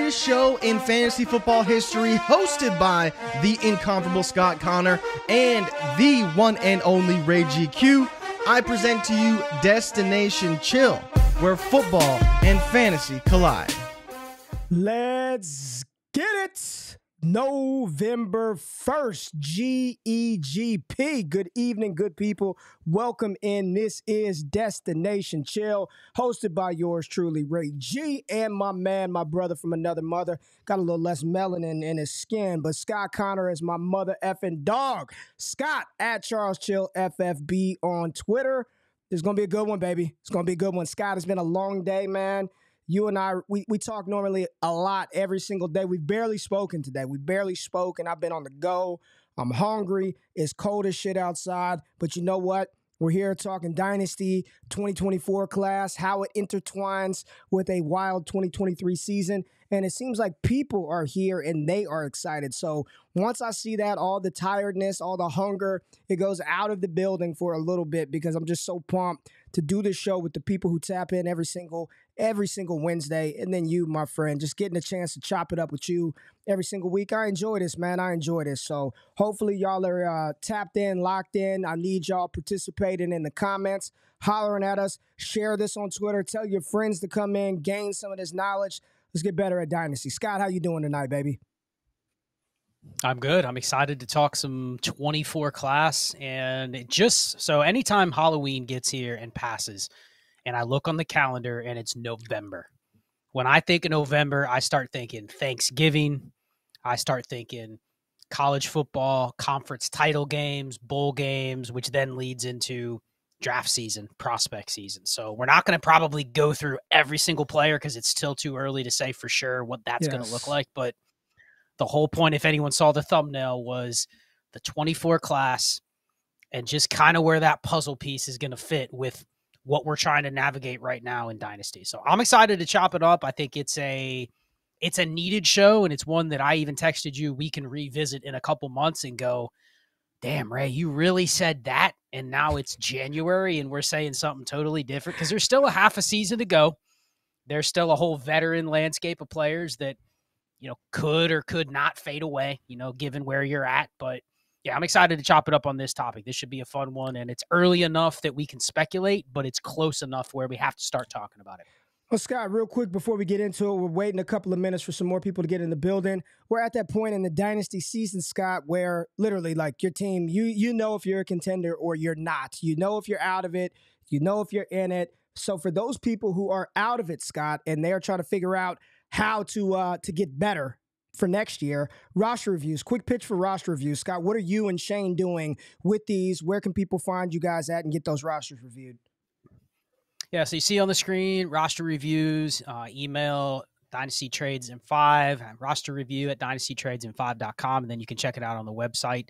greatest show in fantasy football history, hosted by the incomparable Scott Connor and the one and only Ray GQ, I present to you Destination Chill, where football and fantasy collide. Let's get it. November 1st, GEGP. Good evening, good people. Welcome in. This is Destination Chill, hosted by yours truly, Ray G, and my man, my brother from another mother. Got a little less melanin in his skin, but Scott Connor is my mother effing dog. Scott at Charles Chill FFB on Twitter. It's going to be a good one, baby. It's going to be a good one. Scott, it's been a long day, man. You and I, we talk normally a lot every single day. We've barely spoken today. We barely spoke, and I've been on the go. I'm hungry. It's cold as shit outside. But you know what? We're here talking Dynasty 2024 class, how it intertwines with a wild 2023 season. And it seems like people are here and they are excited. So once I see that, all the tiredness, all the hunger, it goes out of the building for a little bit because I'm just so pumped to do this show with the people who tap in every single Wednesday. And then you, my friend, just getting a chance to chop it up with you every single week. I enjoy this, man. I enjoy this. So hopefully y'all are tapped in, locked in. I need y'all participating in the comments, hollering at us. Share this on Twitter. Tell your friends to come in, gain some of this knowledge. Let's get better at Dynasty. Scott, how you doing tonight, baby? I'm good. I'm excited to talk some 24 class. And it just so anytime Halloween gets here and passes, and I look on the calendar and it's November. When I think of November, I start thinking Thanksgiving. I start thinking college football, conference title games, bowl games, which then leads into draft season, prospect season. So we're not going to probably go through every single player because it's still too early to say for sure what that's going to look like. But the whole point, if anyone saw the thumbnail, was the 24 class and just kind of where that puzzle piece is going to fit with what we're trying to navigate right now in Dynasty. So I'm excited to chop it up. I think it's a needed show, and it's one that I even texted you we can revisit in a couple months and go, damn, Ray, you really said that, and now it's January and we're saying something totally different because there's still a half a season to go. There's still a whole veteran landscape of players that, could or could not fade away, given where you're at. But yeah, I'm excited to chop it up on this topic. This should be a fun one, and it's early enough that we can speculate, but it's close enough where we have to start talking about it. Well, Scott, real quick before we get into it, we're waiting a couple of minutes for some more people to get in the building. We're at that point in the Dynasty season, Scott, where literally like your team, you know if you're a contender or you're not. You know if you're out of it. You know if you're in it. So for those people who are out of it, Scott, and they're trying to figure out how to get better for next year, roster reviews, quick pitch for roster reviews. Scott, what are you and Shane doing with these? Where can people find you guys at and get those rosters reviewed? Yeah, so you see on the screen, roster reviews, email Dynasty Trades in 5, roster review at dynastytradesin5.com, and then you can check it out on the website.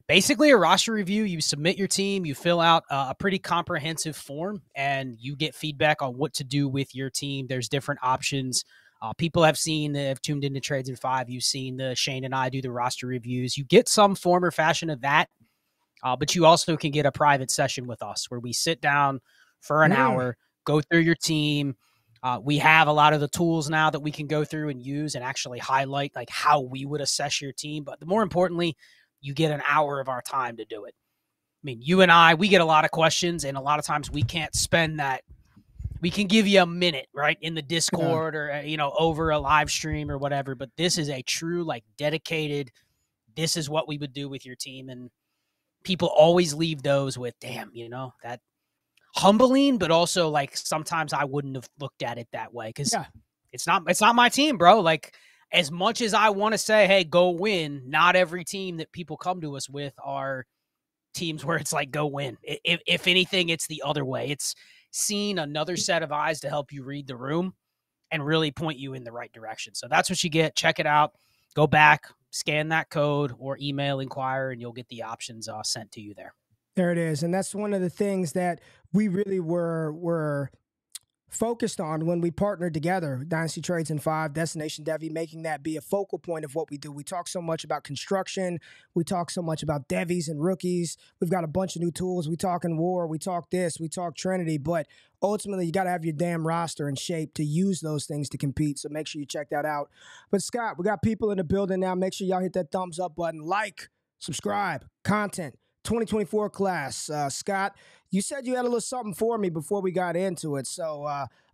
Basically, a roster review, you submit your team, you fill out a pretty comprehensive form, and you get feedback on what to do with your team. There's different options. People have tuned into Trades in 5. You've seen Shane and I do the roster reviews. You get some form or fashion of that, but you also can get a private session with us where we sit down for an hour, go through your team. We have a lot of the tools now that we can go through and use and actually highlight like how we would assess your team. But more importantly, you get an hour of our time to do it. I mean, you and I, we get a lot of questions, and a lot of times we can't spend that. We can give you a minute, right, in the Discord or, over a live stream or whatever. But this is a true, like, dedicated, this is what we would do with your team. And people always leave those with, damn, that humbling, but also like sometimes I wouldn't have looked at it that way because it's not my team, bro. Like as much as I want to say, hey, go win, not every team that people come to us with are teams where it's like go win. If anything, it's the other way. It's seeing another set of eyes to help you read the room and really point you in the right direction. So that's what you get. Check it out. Go back, scan that code, or email inquire, and you'll get the options sent to you there. There it is. And that's one of the things that we really were focused on when we partnered together, Dynasty Trades in 5, Destination Devy, making that be a focal point of what we do. We talk so much about construction. We talk so much about Devies and rookies. We've got a bunch of new tools. We talk in war. We talk this. We talk Trinity. But ultimately, you got to have your damn roster in shape to use those things to compete. So make sure you check that out. But Scott, we got people in the building now. Make sure y'all hit that thumbs up button. Like, subscribe, content. 2024 class. Scott, you said you had a little something for me before we got into it, so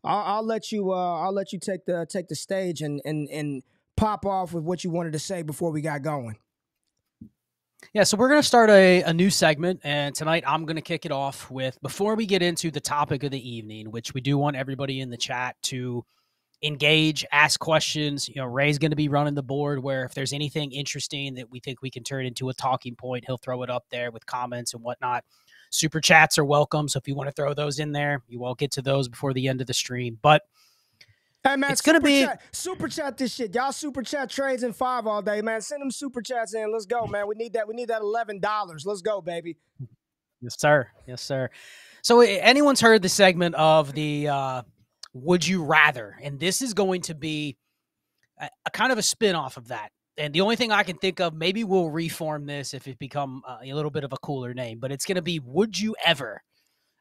I'll let you take the stage and pop off with what you wanted to say before we got going. Yeah, so we're going to start a new segment, and tonight I'm going to kick it off with, before we get into the topic of the evening, which we do want everybody in the chat to engage, ask questions. Ray's going to be running the board where if there's anything interesting that we think we can turn into a talking point, he'll throw it up there with comments and whatnot. Super chats are welcome, so if you want to throw those in there, you will get to those before the end of the stream. But hey man, it's going to be super chat this shit. Y'all super chat Trades in 5 all day, man. Send them super chats in. Let's go, man. We need that $11. Let's go, baby. Yes, sir. Yes, sir. So anyone's heard the segment of the Would You Rather? And this is going to be a kind of a spin-off of that. And the only thing I can think of, maybe we'll reform this if it become a little bit of a cooler name, but it's going to be Would You Ever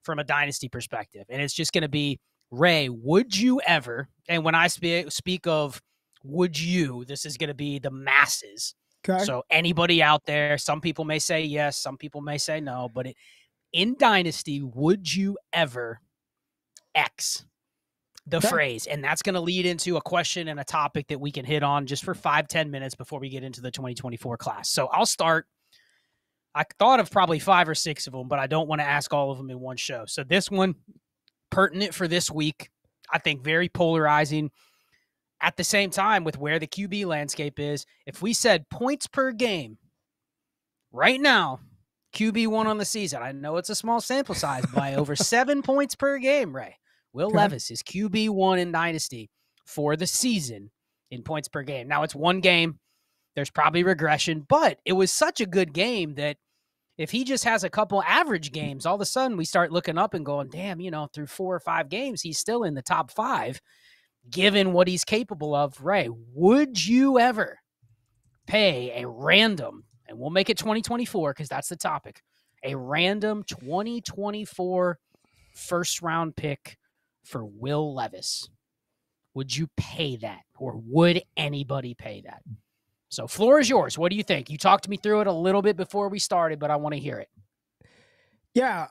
from a Dynasty perspective. And it's just going to be, Ray, would you ever? And when I speak of would you, this is going to be the masses. Okay. So anybody out there, some people may say yes, some people may say no, but in Dynasty, would you ever X the phrase? And that's going to lead into a question and a topic that we can hit on just for 5-10 minutes before we get into the 2024 class. So I'll start. I thought of probably 5 or 6 of them, but I don't want to ask all of them in one show. So this one, pertinent for this week, I think very polarizing. At the same time, with where the QB landscape is, if we said points per game, right now, QB1 on the season, I know it's a small sample size, by over 7 points per game, Ray. Will Levis is QB1 in Dynasty for the season in points per game. Now, it's one game. There's probably regression, but it was such a good game that if he just has a couple average games, all of a sudden we start looking up and going, damn, through 4 or 5 games, he's still in the top 5, given what he's capable of. Ray, would you ever pay a random, and we'll make it 2024 because that's the topic, a random 2024 first-round pick for Will Levis? Would you pay that, or would anybody pay that? So floor is yours. What do you think? You talked me through it a little bit before we started, but I want to hear it. Yeah.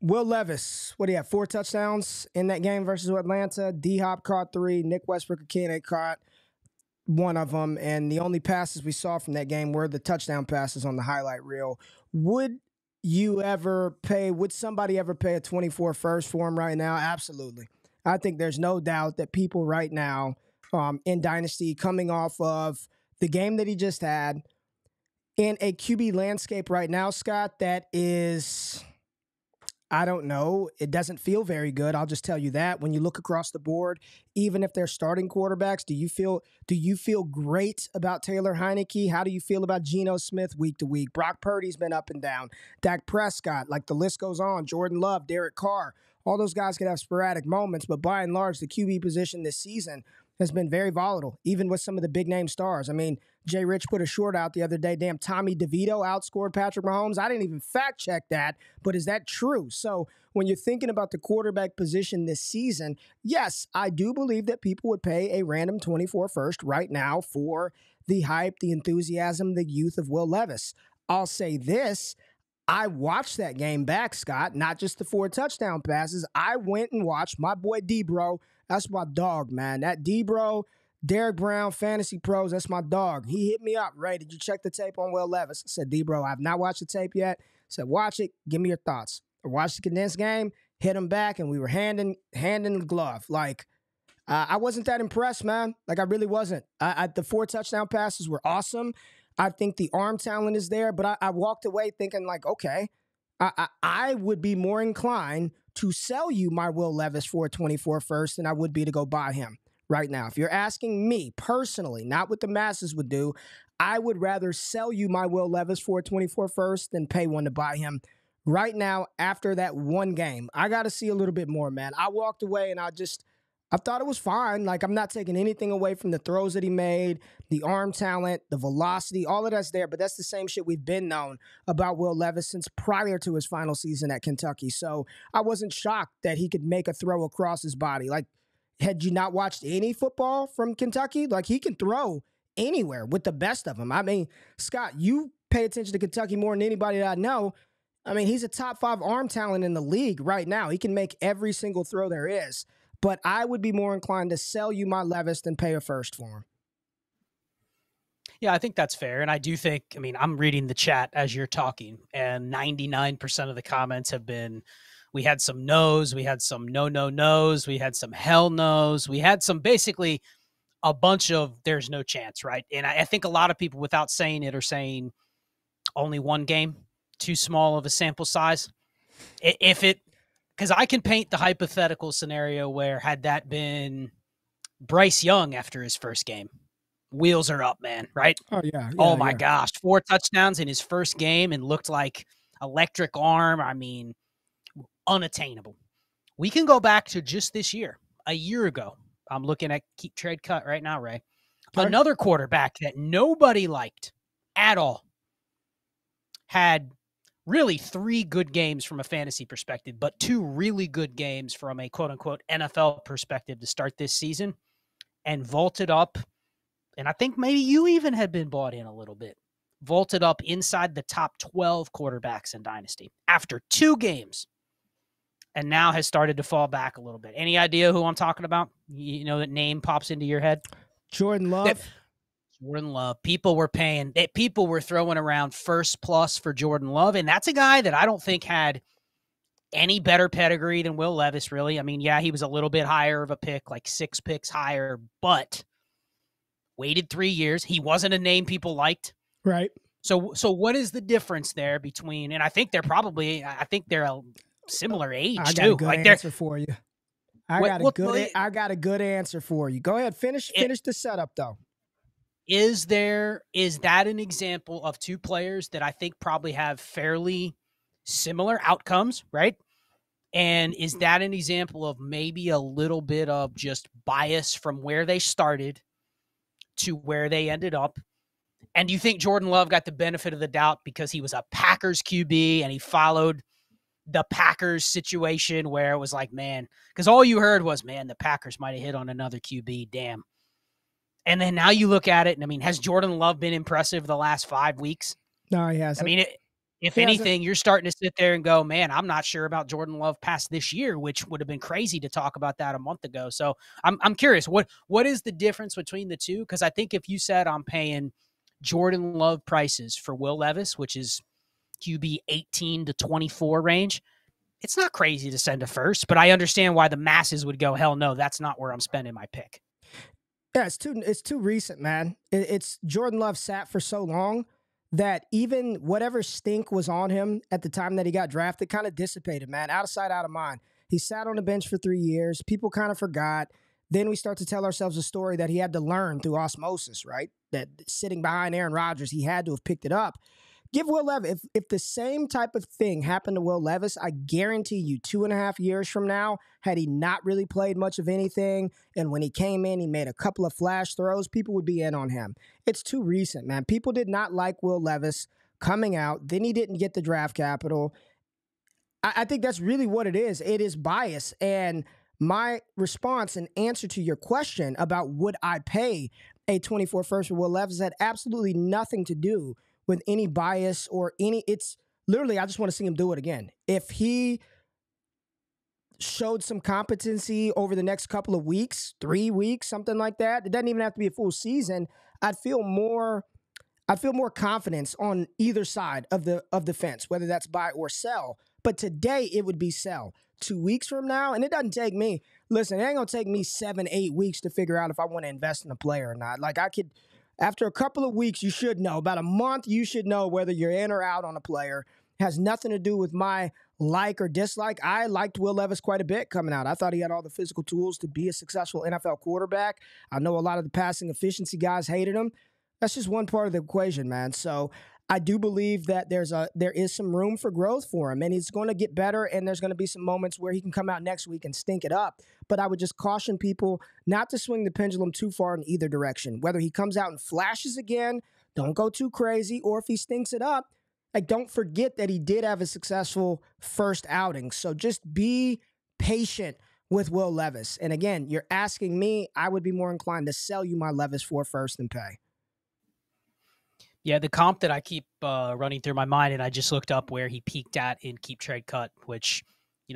Will Levis, what do you have? 4 touchdowns in that game versus Atlanta. D-Hop caught 3. Nick Westbrook-Akine caught 1 of them. And the only passes we saw from that game were the touchdown passes on the highlight reel. Would somebody ever pay a 24 first for him right now? Absolutely. I think there's no doubt that people right now in Dynasty, coming off of the game that he just had, in a QB landscape right now, Scott, that is, I don't know, it doesn't feel very good. I'll just tell you that. When you look across the board, even if they're starting quarterbacks, do you feel great about Taylor Heineke? How do you feel about Geno Smith week to week? Brock Purdy's been up and down. Dak Prescott, like the list goes on. Jordan Love, Derek Carr. All those guys could have sporadic moments, but by and large, the QB position this season has been very volatile, even with some of the big-name stars. I mean, JRich put a short out the other day. Damn, Tommy DeVito outscored Patrick Mahomes. I didn't even fact-check that, but is that true? So when you're thinking about the quarterback position this season, yes, I do believe that people would pay a random 24 first right now for the hype, the enthusiasm, the youth of Will Levis. I'll say this. I watched that game back, Scott, not just the 4 touchdown passes. I went and watched my boy D-Bro. That's my dog, man. That D-Bro, Derek Brown, Fantasy Pros, that's my dog. He hit me up. Ray, did you check the tape on Will Levis? I said, D-Bro, I have not watched the tape yet. I said, watch it. Give me your thoughts. I watched the condensed game, hit him back, and we were hand in the glove. Like, I wasn't that impressed, man. Like, I really wasn't. The 4 touchdown passes were awesome. I think the arm talent is there, but I walked away thinking, like, okay, I would be more inclined to sell you my Will Levis for a 24 first than I would be to go buy him right now. If you're asking me personally, not what the masses would do, I would rather sell you my Will Levis for a 24 first than pay one to buy him right now after that one game. I got to see a little bit more, man. I walked away and I thought it was fine. Like, I'm not taking anything away from the throws that he made, the arm talent, the velocity, all of that's there. But that's the same shit we've been known about Will Levis since prior to his final season at Kentucky. So I wasn't shocked that he could make a throw across his body. Like, had you not watched any football from Kentucky? Like, he can throw anywhere with the best of them. I mean, Scott, you pay attention to Kentucky more than anybody that I know. I mean, he's a top 5 arm talent in the league right now. He can make every single throw there is. But I would be more inclined to sell you my Levis than pay a first for him. Yeah, I think that's fair. And I do think, I mean, I'm reading the chat as you're talking, and 99% of the comments have been, we had some no's, we had some no-no-no's, we had some hell no's, we had some basically a bunch of there's no chance, right? And I think a lot of people, without saying it, are saying only one game, too small of a sample size. Because I can paint the hypothetical scenario where had that been Bryce Young after his first game, wheels are up, man, right? Oh, yeah. Oh, my gosh. 4 touchdowns in his first game and looked like electric arm. I mean, unattainable. We can go back to just this year, a year ago. I'm looking at Keep Trade Cut right now, Ray. Okay. Another quarterback that nobody liked at all had really 3 good games from a fantasy perspective, but 2 really good games from a quote-unquote NFL perspective to start this season, and vaulted up, and I think maybe you even had been bought in a little bit, vaulted up inside the top 12 quarterbacks in Dynasty after 2 games, and now has started to fall back a little bit. Any idea who I'm talking about? You know, that name pops into your head? Jordan Love. Jordan Love. People were throwing around first plus for Jordan Love, and that's a guy that I don't think had any better pedigree than Will Levis, really. I mean, yeah, he was a little bit higher of a pick, like 6 picks higher, but waited 3 years. He wasn't a name people liked. Right. So what is the difference there between, and I think they're a similar age, I got too. a good answer for you. I got a good answer for you. Go ahead. Finish the setup, though. Is that an example of 2 players that I think probably have fairly similar outcomes, right? And is that an example of maybe a little bit of just bias from where they started to where they ended up? And do you think Jordan Love got the benefit of the doubt because he was a Packers QB and he followed the Packers situation where it was like, man, because all you heard was, man, the Packers might have hit on another QB, damn. And then now you look at it, and I mean, has Jordan Love been impressive the last 5 weeks? No, he hasn't. I mean, if anything, you're starting to sit there and go, man, I'm not sure about Jordan Love past this year, which would have been crazy to talk about that a month ago. So I'm curious, what is the difference between the two? Because I think if you said I'm paying Jordan Love prices for Will Levis, which is QB 18 to 24 range, it's not crazy to send a first, but I understand why the masses would go, hell no, that's not where I'm spending my pick. Yeah, it's too recent, man. It's Jordan Love sat for so long that even whatever stink was on him at the time that he got drafted kind of dissipated, man. Out of sight, out of mind. He sat on the bench for 3 years. People kind of forgot. Then we start to tell ourselves a story that he had to learn through osmosis, right? That sitting behind Aaron Rodgers, he had to have picked it up. Give Will Levis, if the same type of thing happened to Will Levis, I guarantee you 2.5 years from now, had he not really played much of anything, and when he came in, he made a couple of flash throws, people would be in on him. It's too recent, man. People did not like Will Levis coming out. Then he didn't get the draft capital. I think that's really what it is. It is bias. And my response and answer to your question about would I pay a 24 first for Will Levis had absolutely nothing to do with any bias or it's literally, I just want to see him do it again. If he showed some competency over the next couple of weeks, 3 weeks, something like that, it doesn't even have to be a full season, I'd feel more confidence on either side of the fence, whether that's buy or sell. But today it would be sell. 2 weeks from now, and it doesn't take me, listen, it ain't gonna take me 7-8 weeks to figure out if I want to invest in a player or not. Like I could, after a couple of weeks, you should know. About a month, you should know whether you're in or out on a player. It has nothing to do with my like or dislike. I liked Will Levis quite a bit coming out. I thought he had all the physical tools to be a successful NFL quarterback. I know a lot of the passing efficiency guys hated him. That's just one part of the equation, man. So I do believe that there is some room for growth for him, and he's going to get better, and there's going to be some moments where he can come out next week and stink it up. But I would just caution people not to swing the pendulum too far in either direction. Whether he comes out and flashes again, don't go too crazy, or if he stinks it up, like, don't forget that he did have a successful first outing. So just be patient with Will Levis. And again, you're asking me, I would be more inclined to sell you my Levis for first than pay. Yeah, the comp that I keep running through my mind, and I just looked up where he peaked at in keep trade cut, which,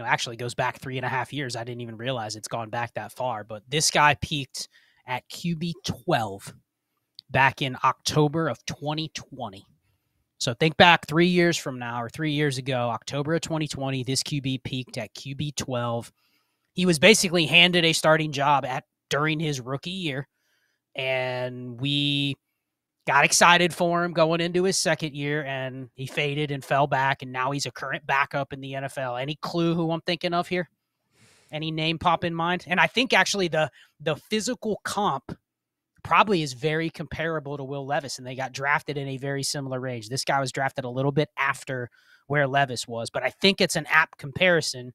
actually goes back 3.5 years. I didn't even realize it's gone back that far. But this guy peaked at QB 12 back in October of 2020. So think back 3 years from now, or 3 years ago, October of 2020, this QB peaked at QB 12. He was basically handed a starting job during his rookie year, and we got excited for him going into his second year, and he faded and fell back, and now he's a current backup in the NFL. Any clue who I'm thinking of here? Any name pop in mind? And I think actually the physical comp probably is very comparable to Will Levis, and they got drafted in a very similar range. This guy was drafted a little bit after where Levis was, but I think it's an apt comparison.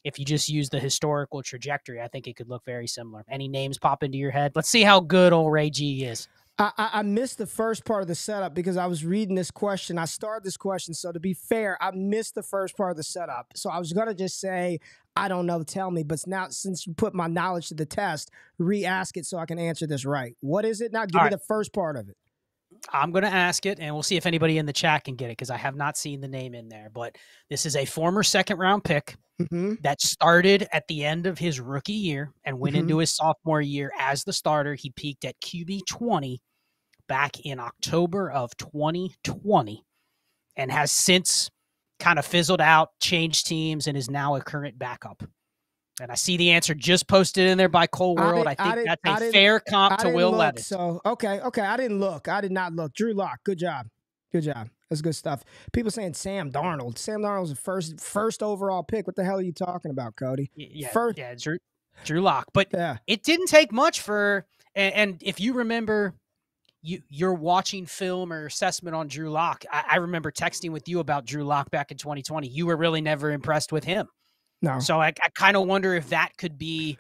If you just use the historical trajectory, I think it could look very similar. Any names pop into your head? Let's see how good old Ray G is. I missed the first part of the setup because I was reading this question. I started this question, so to be fair, I missed the first part of the setup. So I was going to just say, I don't know, tell me. But now, since you put my knowledge to the test, re-ask it so I can answer this right. What is it now? Give me the first part of it. I'm going to ask it, and we'll see if anybody in the chat can get it because I have not seen the name in there. But this is a former second-round pick that started at the end of his rookie year and went into his sophomore year as the starter. He peaked at QB 20 back in October of 2020 and has since kind of fizzled out, changed teams, and is now a current backup. And I see the answer just posted in there by Cole World. I think that's a fair comp to Will Levis. So, okay. I didn't look. I did not look. Drew Lock, good job. That's good stuff. People saying Sam Darnold. Sam Darnold's the first overall pick. What the hell are you talking about, Cody? Drew Lock. But it didn't take much for – and if you remember you're watching film or assessment on Drew Lock, I remember texting with you about Drew Lock back in 2020. You were really never impressed with him. No. So I kind of wonder if that could be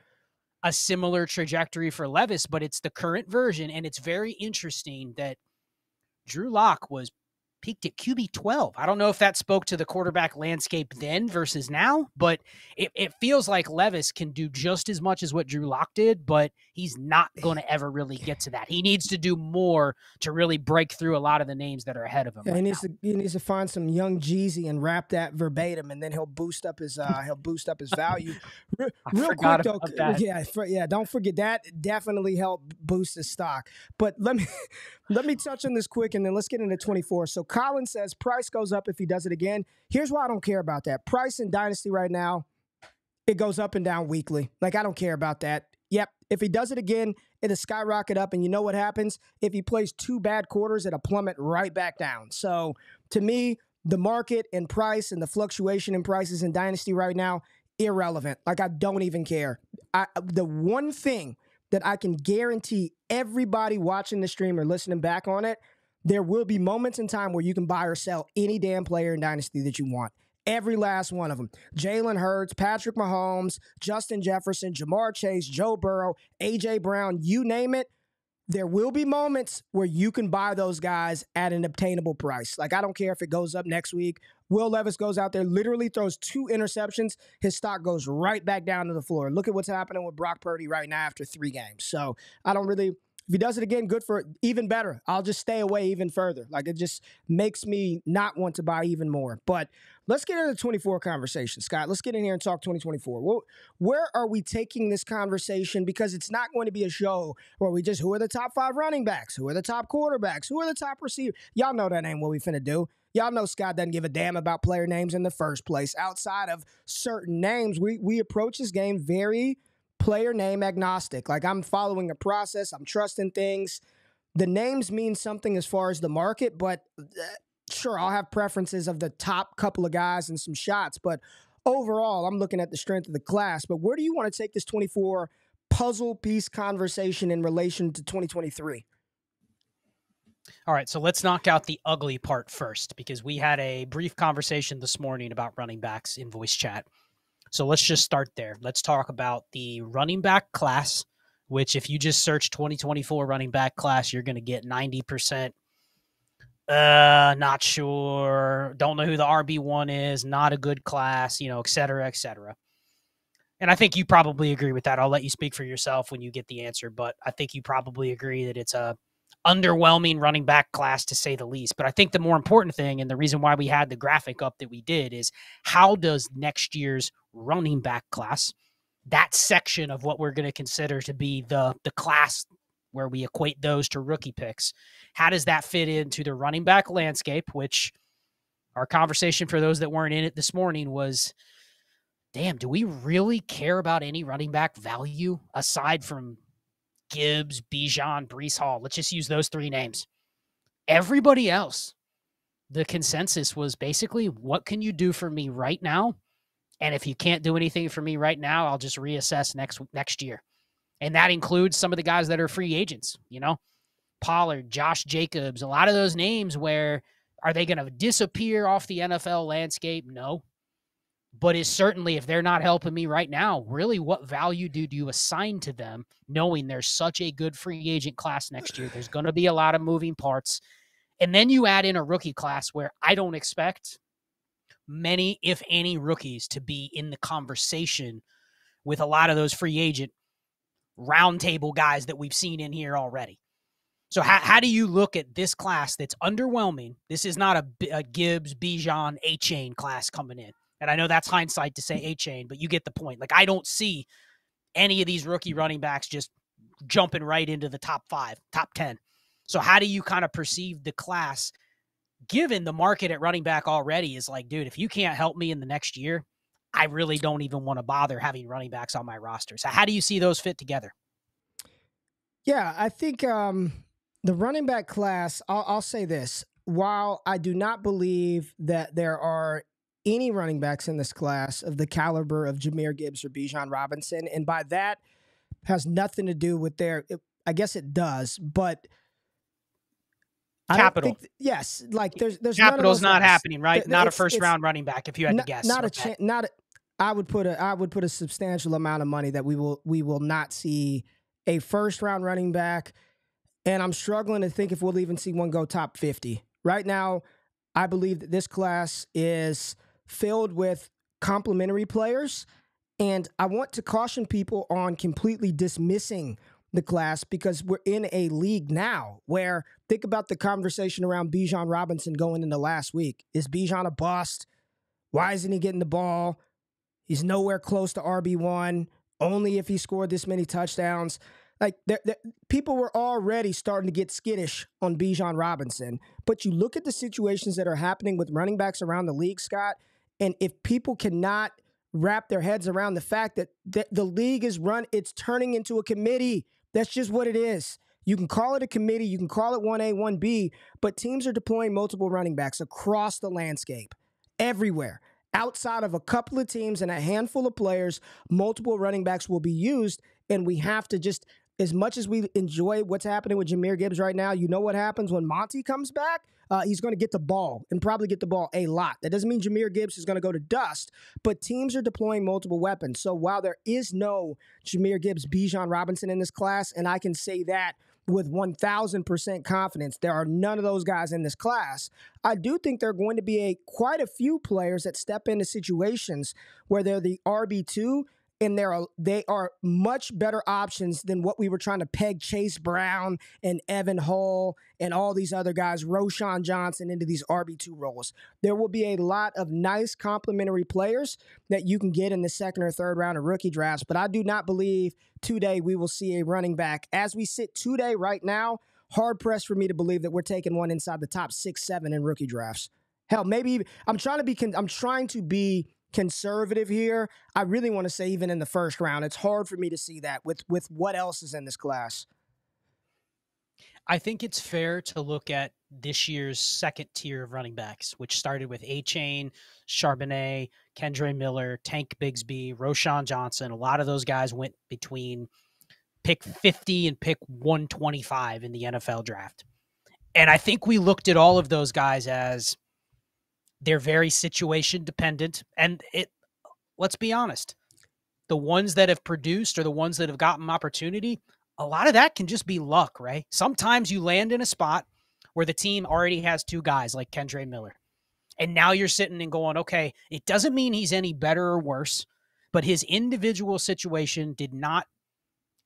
a similar trajectory for Levis, but it's the current version, and it's very interesting that Drew Lock was peaked at QB 12. I don't know if that spoke to the quarterback landscape then versus now, but it feels like Levis can do just as much as what Drew Lock did, but he's not going to ever really get to that. He needs to do more to really break through a lot of the names that are ahead of him. Yeah, he needs to find some young Jeezy and rap that verbatim, and then he'll boost up his value. Real quick though, don't forget that definitely helped boost his stock. But let me touch on this quick, and then let's get into 24. So Colin says price goes up if he does it again. Here's why I don't care about that. Price in Dynasty right now, it goes up and down weekly. Like, I don't care about that. Yep, if he does it again, it'll skyrocket up, and you know what happens? If he plays 2 bad quarters, it'll plummet right back down. So, to me, the market and price and the fluctuation in prices in Dynasty right now, irrelevant. Like, I don't even care. The one thing that I can guarantee everybody watching the stream or listening back on it, there will be moments in time where you can buy or sell any damn player in Dynasty that you want. Every last one of them. Jalen Hurts, Patrick Mahomes, Justin Jefferson, Jamar Chase, Joe Burrow, A.J. Brown, you name it. There will be moments where you can buy those guys at an obtainable price. Like, I don't care if it goes up next week. Will Levis goes out there, literally throws 2 interceptions. His stock goes right back down to the floor. Look at what's happening with Brock Purdy right now after 3 games. So I don't really... If he does it again, good for it. Even better. I'll just stay away even further. Like, it just makes me not want to buy even more. But let's get into the 24 conversation, Scott. Let's get in here and talk 2024. Well, where are we taking this conversation? Because it's not going to be a show where we just, who are the top 5 running backs? Who are the top quarterbacks? Who are the top receivers? Y'all know that ain't what we finna do. Y'all know Scott doesn't give a damn about player names in the first place. Outside of certain names, we approach this game very player name agnostic. Like, I'm following a process. I'm trusting things. The names mean something as far as the market, but sure, I'll have preferences of the top couple of guys and some shots. But overall, I'm looking at the strength of the class. But where do you want to take this 24 puzzle piece conversation in relation to 2023? All right, so let's knock out the ugly part first, because we had a brief conversation this morning about running backs in voice chat. So let's just start there. Let's talk about the running back class, which if you just search 2024 running back class, you're going to get 90%. Not sure. Don't know who the RB1 is. Not a good class, et cetera, et cetera. And I think you probably agree with that. I'll let you speak for yourself when you get the answer, but I think you probably agree that it's a underwhelming running back class, to say the least. But I think the more important thing, and the reason why we had the graphic up that we did, is how does next year's running back class, that section of what we're going to consider to be the class where we equate those to rookie picks, how does that fit into the running back landscape? Which our conversation, for those that weren't in it this morning, was, damn, do we really care about any running back value aside from Gibbs, Bijan, Breece Hall? Let's just use those three names. Everybody else, the consensus was basically, what can you do for me right now? And if you can't do anything for me right now, I'll just reassess next year. And that includes some of the guys that are free agents, Pollard, Josh Jacobs, a lot of those names. Where are they going to disappear off the NFL landscape? No. But it's certainly, if they're not helping me right now, really what value do you assign to them, knowing there's such a good free agent class next year? There's going to be a lot of moving parts. And then you add in a rookie class where I don't expect many, if any, rookies to be in the conversation with a lot of those free agent roundtable guys that we've seen in here already. So how do you look at this class that's underwhelming? This is not a Gibbs, Bijan, A-Chain class coming in. And I know that's hindsight to say A-Chain, but you get the point. Like, I don't see any of these rookie running backs just jumping right into the top 5, top 10. So how do you kind of perceive the class, given the market at running back already is like, dude, if you can't help me in the next year, I really don't even want to bother having running backs on my roster. So how do you see those fit together? Yeah, I think the running back class, I'll say this. While I do not believe that there are any running backs in this class of the caliber of Jahmyr Gibbs or Bijan Robinson, and by that has nothing to do with I guess it does, but capital. Yes, like there's capital's not happening, right? Not a first round running back, if you had to guess. Not a chance. I would put a substantial amount of money that we will not see a first round running back, and I'm struggling to think if we'll even see one go top 50 right now. I believe that this class is filled with complementary players, and I want to caution people on completely dismissing the class, because we're in a league now where, think about the conversation around Bijan Robinson going into last week. Is Bijan a bust? Why isn't he getting the ball? He's nowhere close to RB1, only if he scored this many touchdowns. Like, people were already starting to get skittish on Bijan Robinson. But you look at the situations that are happening with running backs around the league, Scott, and if people cannot wrap their heads around the fact that the league it's turning into a committee. That's just what it is. You can call it a committee, you can call it 1A, 1B, but teams are deploying multiple running backs across the landscape, everywhere. Outside of a couple of teams and a handful of players, multiple running backs will be used, and we have to just, as much as we enjoy what's happening with Jahmyr Gibbs right now, you know what happens when Monty comes back? He's going to get the ball, and probably get the ball a lot. That doesn't mean Jahmyr Gibbs is going to go to dust, but teams are deploying multiple weapons. So while there is no Jahmyr Gibbs, Bijan Robinson in this class, and I can say that with 1,000% confidence, there are none of those guys in this class, I do think there are going to be quite a few players that step into situations where they're the RB2, and they are much better options than what we were trying to peg Chase Brown and Evan Hull and all these other guys, Roshan Johnson, into these RB2 roles. There will be a lot of nice complementary players that you can get in the second or third round of rookie drafts, but I do not believe today we will see a running back. As we sit today right now, hard-pressed for me to believe that we're taking one inside the top 6, 7 in rookie drafts. Hell, maybe I'm trying to be conservative here. I really want to say even in the first round. It's hard for me to see that with what else is in this class. I think it's fair to look at this year's second tier of running backs, which started with A-Chain, Charbonnet, Kendre Miller, Tank Bigsby, Roshan Johnson. A lot of those guys went between pick 50 and pick 125 in the NFL draft. And I think we looked at all of those guys as they're very situation dependent. And let's be honest, the ones that have produced or the ones that have gotten opportunity, a lot of that can just be luck, right? Sometimes you land in a spot where the team already has two guys like Kendre Miller. And now you're sitting and going, okay, it doesn't mean he's any better or worse, but his individual situation did not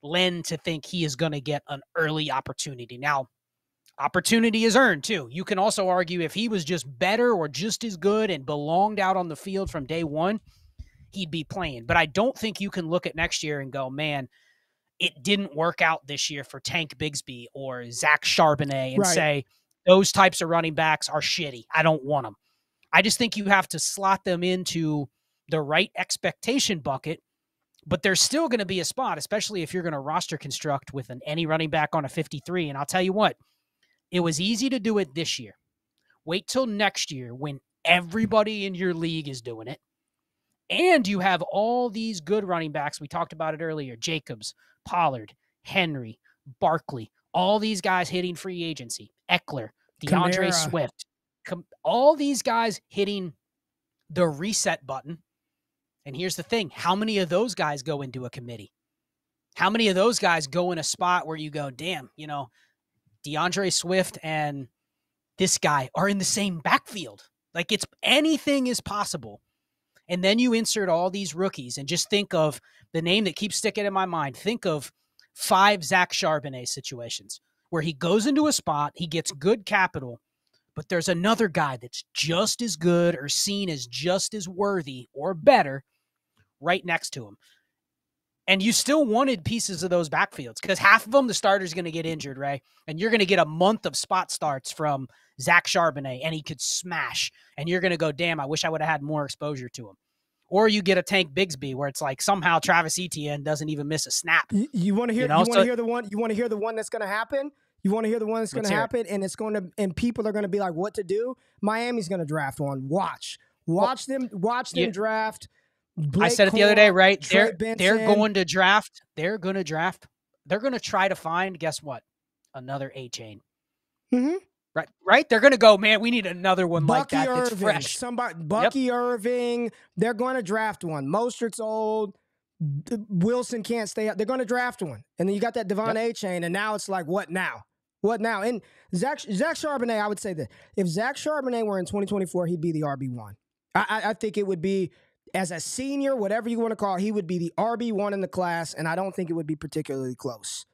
lend to think he is going to get an early opportunity. Now, opportunity is earned too. You can also argue if he was just better or just as good and belonged out on the field from day one, he'd be playing. But I don't think you can look at next year and go, man, it didn't work out this year for Tank Bigsby or Zach Charbonnet and say those types of running backs are shitty. I don't want them. I just think you have to slot them into the right expectation bucket, but there's still going to be a spot, especially if you're going to roster construct with any running back on a 53. And I'll tell you what, it was easy to do it this year. Wait till next year when everybody in your league is doing it. And you have all these good running backs. We talked about it earlier. Jacobs, Pollard, Henry, Barkley, all these guys hitting free agency. Eckler, DeAndre Swift. All these guys hitting the reset button. And here's the thing. How many of those guys go into a committee? How many of those guys go in a spot where you go, damn, DeAndre Swift and this guy are in the same backfield? Like, it's anything is possible. And then you insert all these rookies and just think of the name that keeps sticking in my mind. Think of 5 Zach Charbonnet situations where he goes into a spot, he gets good capital, but there's another guy that's just as good or seen as just as worthy or better right next to him. And you still wanted pieces of those backfields because half of them, the starter's going to get injured, right? And you're going to get a month of spot starts from Zach Charbonnet, and he could smash. And you're going to go, damn, I wish I would have had more exposure to him. Or you get a Tank Bigsby where it's like somehow Travis Etienne doesn't even miss a snap. You want to hear? You want to hear the one? You want to hear the one that's going to happen? You want to hear the one that's going to happen, and it's going to, and people are going to be like, "What to do?" Miami's going to draft one. Watch them draft. Blake I said it the other day, right? They're going to draft. They're going to draft. They're going to try to find, guess what? Another A-chain. Mm-hmm. Right? They're going to go, man, we need another one Bucky like that Irving, that's fresh. Bucky Irving. They're going to draft one. Mostert's old. Wilson can't stay up. They're going to draft one. And then you got that Devon A-chain, and now it's like, what now? What now? And Zach Charbonnet, I would say that if Zach Charbonnet were in 2024, he'd be the RB1. I think it would be, as a senior, whatever you want to call it, he would be the RB1 in the class, and I don't think it would be particularly close.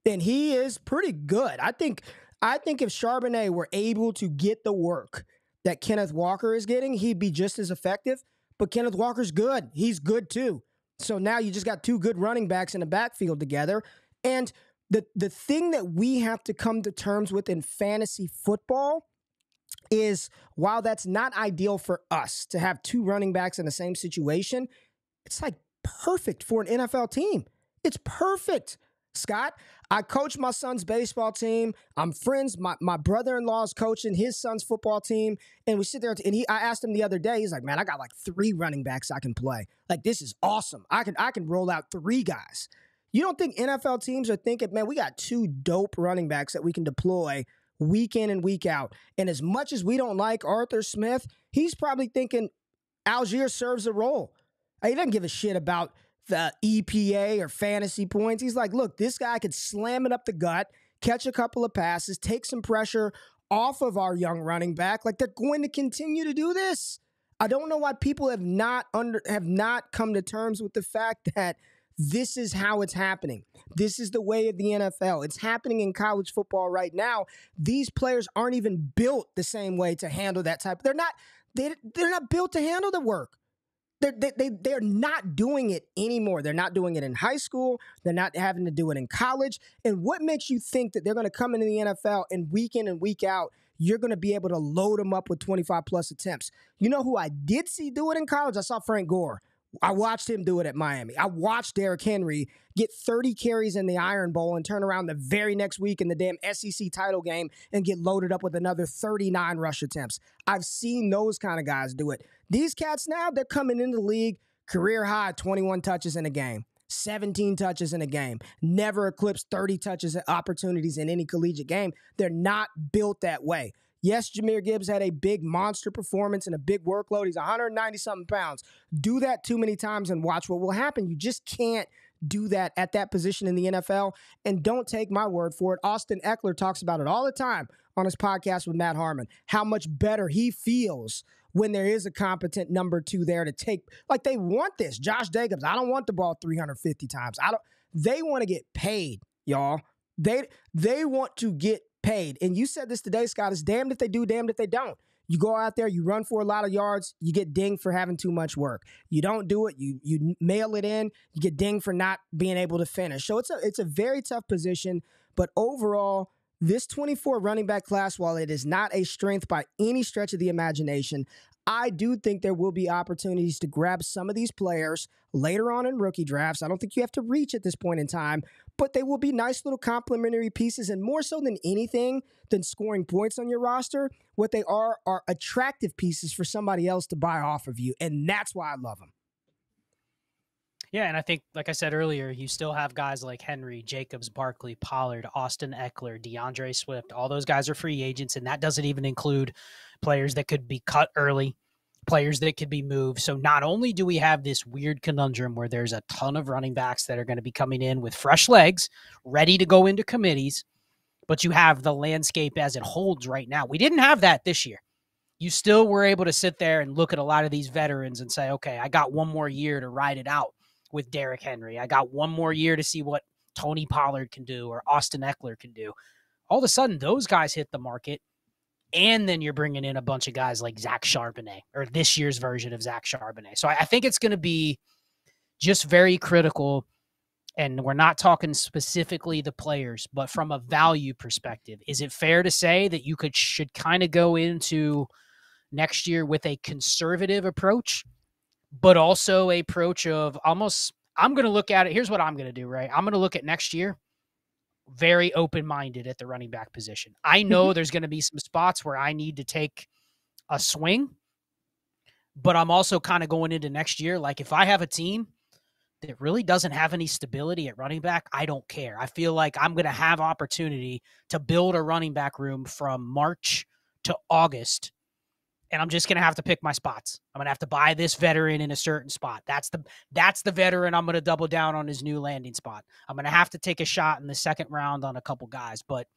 And he is pretty good. I think if Charbonnet were able to get the work that Kenneth Walker is getting, he'd be just as effective. But Kenneth Walker's good. He's good too. So now you just got two good running backs in the backfield together. And the thing that we have to come to terms with in fantasy football is, while that's not ideal for us to have two running backs in the same situation, it's like perfect for an NFL team. It's perfect. Scott, I coach my son's baseball team. I'm friends. My brother-in-law is coaching his son's football team. And we sit there, and I asked him the other day, he's like, man, I got like 3 running backs I can play. Like, this is awesome. I can roll out 3 guys. You don't think NFL teams are thinking, man, we got 2 dope running backs that we can deploy week in and week out. And as much as we don't like Arthur Smith, he's probably thinking Algier serves a role. He doesn't give a shit about the EPA or fantasy points. He's like, look, this guy could slam it up the gut, catch a couple of passes, take some pressure off of our young running back. Like, they're going to continue to do this. I don't know why people have not come to terms with the fact that this is how it's happening. This is the way of the NFL. It's happening in college football right now. These players aren't even built the same way to handle that type. They're not built to handle the work. They're not doing it anymore. They're not doing it in high school. They're not having to do it in college. And what makes you think that they're going to come into the NFL and week in and week out, you're going to be able to load them up with 25-plus attempts? You know who I did see do it in college? I saw Frank Gore. I watched him do it at Miami. I watched Derrick Henry get 30 carries in the Iron Bowl and turn around the very next week in the damn SEC title game and get loaded up with another 39 rush attempts. I've seen those kind of guys do it. These cats now, they're coming into the league, career high 21 touches in a game. 17 touches in a game, never eclipsed 30 touches and opportunities in any collegiate game. They're not built that way. Yes, Jahmyr Gibbs had a big monster performance and a big workload. He's 190-something pounds. Do that too many times and watch what will happen. You just can't do that at that position in the NFL. And don't take my word for it. Austin Eckler talks about it all the time on his podcast with Matt Harmon, how much better he feels when there is a competent number 2 there to take. Like, they want this. Josh Jacobs, I don't want the ball 350 times. They want to get paid, y'all. They want to get paid. And you said this today, Scott, it's damned if they do, damned if they don't. You go out there, you run for a lot of yards, you get dinged for having too much work. You don't do it, you mail it in, you get dinged for not being able to finish. So it's a very tough position, but overall, this 24 running back class, while it is not a strength by any stretch of the imagination, I do think there will be opportunities to grab some of these players later on in rookie drafts. I don't think you have to reach at this point in time, but they will be nice little complementary pieces, and more so than anything than scoring points on your roster, what they are attractive pieces for somebody else to buy off of you, and that's why I love them. Yeah, and I think, like I said earlier, you still have guys like Henry, Jacobs, Barkley, Pollard, Austin Eckler, DeAndre Swift. All those guys are free agents, and that doesn't even include players that could be cut early, players that could be moved. So not only do we have this weird conundrum where there's a ton of running backs that are going to be coming in with fresh legs, ready to go into committees, but you have the landscape as it holds right now. We didn't have that this year. You still were able to sit there and look at a lot of these veterans and say, okay, I got one more year to ride it out with Derrick Henry. I got one more year to see what Tony Pollard can do or Austin Eckler can do. All of a sudden, those guys hit the market, and then you're bringing in a bunch of guys like Zach Charbonnet, or this year's version of Zach Charbonnet. So I think it's going to be just very critical, and we're not talking specifically the players, but from a value perspective, is it fair to say that you should kind of go into next year with a conservative approach, but also a approach of almost, I'm going to look at it. Here's what I'm going to do, right? I'm going to look at next year very open-minded at the running back position. I know there's going to be some spots where I need to take a swing, but I'm also kind of going into next year. Like, if I have a team that really doesn't have any stability at running back, I don't care. I feel like I'm going to have opportunity to build a running back room from March to August, and I'm just going to have to pick my spots. I'm going to have to buy this veteran in a certain spot. That's the veteran I'm going to double down on his new landing spot. I'm going to have to take a shot in the second round on a couple guys. But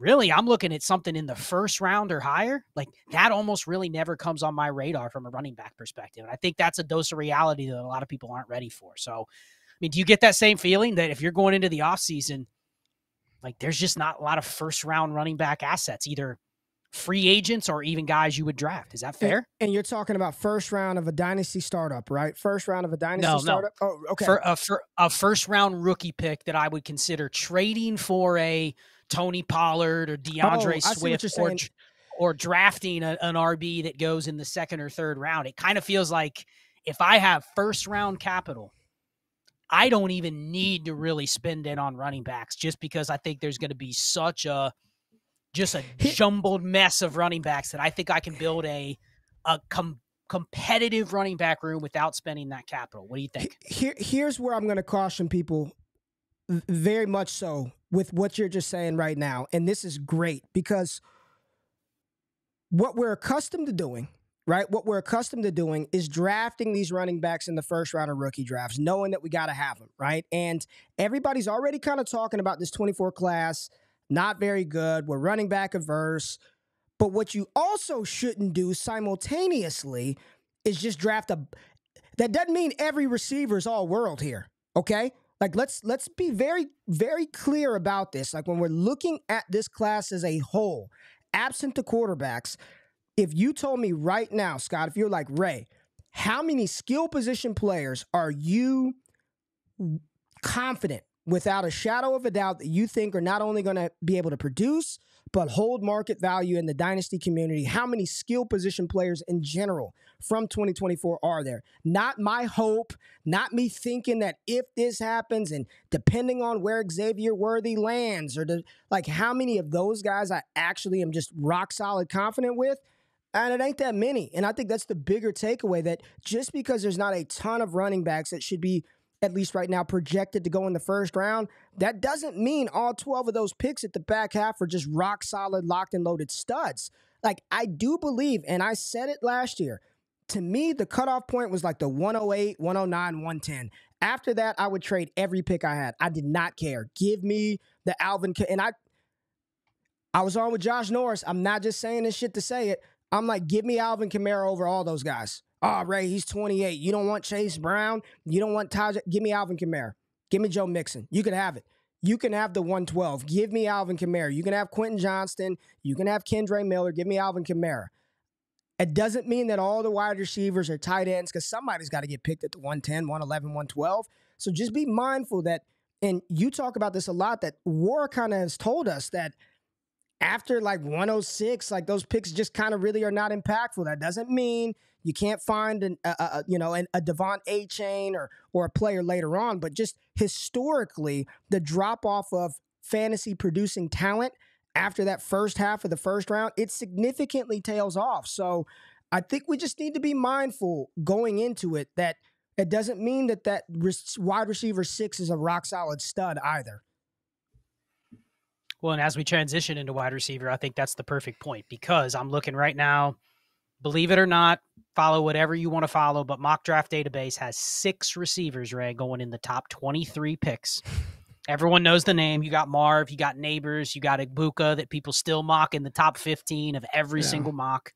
really, I'm looking at something in the first round or higher. Like, that almost really never comes on my radar from a running back perspective. And I think that's a dose of reality that a lot of people aren't ready for. So, I mean, do you get that same feeling that if you're going into the offseason, like, there's just not a lot of first-round running back assets, either free agents or even guys you would draft? Is that fair? And you're talking about first round of a dynasty startup, right? First round of a dynasty startup? No. Oh, okay. For a first round rookie pick that I would consider trading for a Tony Pollard or DeAndre Swift, or drafting an RB that goes in the second or third round. It kind of feels like if I have first round capital, I don't even need to really spend it on running backs, just because I think there's going to be such a jumbled mess of running backs that I think I can build a competitive running back room without spending that capital. What do you think? Here's where I'm going to caution people very much so with what you're just saying right now. And this is great, because what we're accustomed to doing, right? What we're accustomed to doing is drafting these running backs in the first round of rookie drafts, knowing that we got to have them, right? And everybody's already kind of talking about this 24 class. Not very good. We're running back averse. But what you also shouldn't do simultaneously is just draft that doesn't mean every receiver is all world here, okay? Like, let's be very, very clear about this. Like, when we're looking at this class as a whole, absent the quarterbacks, if you told me right now, Scott, if you're like, Ray, how many skill position players are you confident, without a shadow of a doubt, that you think are not only going to be able to produce, but hold market value in the dynasty community? How many skill position players in general from 2024 are there? Not my hope, not me thinking that if this happens and depending on where Xavier Worthy lands, or like, how many of those guys I actually am just rock solid confident with? And it ain't that many. And I think that's the bigger takeaway, that just because there's not a ton of running backs that should be at least right now, projected to go in the first round, that doesn't mean all 12 of those picks at the back half are just rock solid, locked and loaded studs. Like, I do believe, and I said it last year, to me, the cutoff point was like the 108, 109, 110. After that, I would trade every pick I had. I did not care. Give me the Alvin. And I was on with Josh Norris. I'm not just saying this shit to say it. I'm like, give me Alvin Kamara over all those guys. Oh, Ray, he's 28. You don't want Chase Brown. You don't want Taj. Give me Alvin Kamara. Give me Joe Mixon. You can have it. You can have the 112. Give me Alvin Kamara. You can have Quentin Johnston. You can have Kendre Miller. Give me Alvin Kamara. It doesn't mean that all the wide receivers are tight ends, because somebody's got to get picked at the 110, 111, 112. So just be mindful that, and you talk about this a lot, that War kind of has told us that after like 106, like those picks just kind of really are not impactful. That doesn't mean you can't find a Devon A-Chain or a player later on, but just historically, the drop-off of fantasy producing talent after that first half of the first round, it significantly tails off. So I think we just need to be mindful going into it that it doesn't mean that wide receiver 6 is a rock-solid stud either. Well, and as we transition into wide receiver, I think that's the perfect point, because I'm looking right now, believe it or not, follow whatever you want to follow, but Mock Draft Database has 6 receivers, Ray, going in the top 23 picks. Everyone knows the name. You got Marv, you got Neighbors, you got Igbuka that people still mock in the top 15 of every single mock.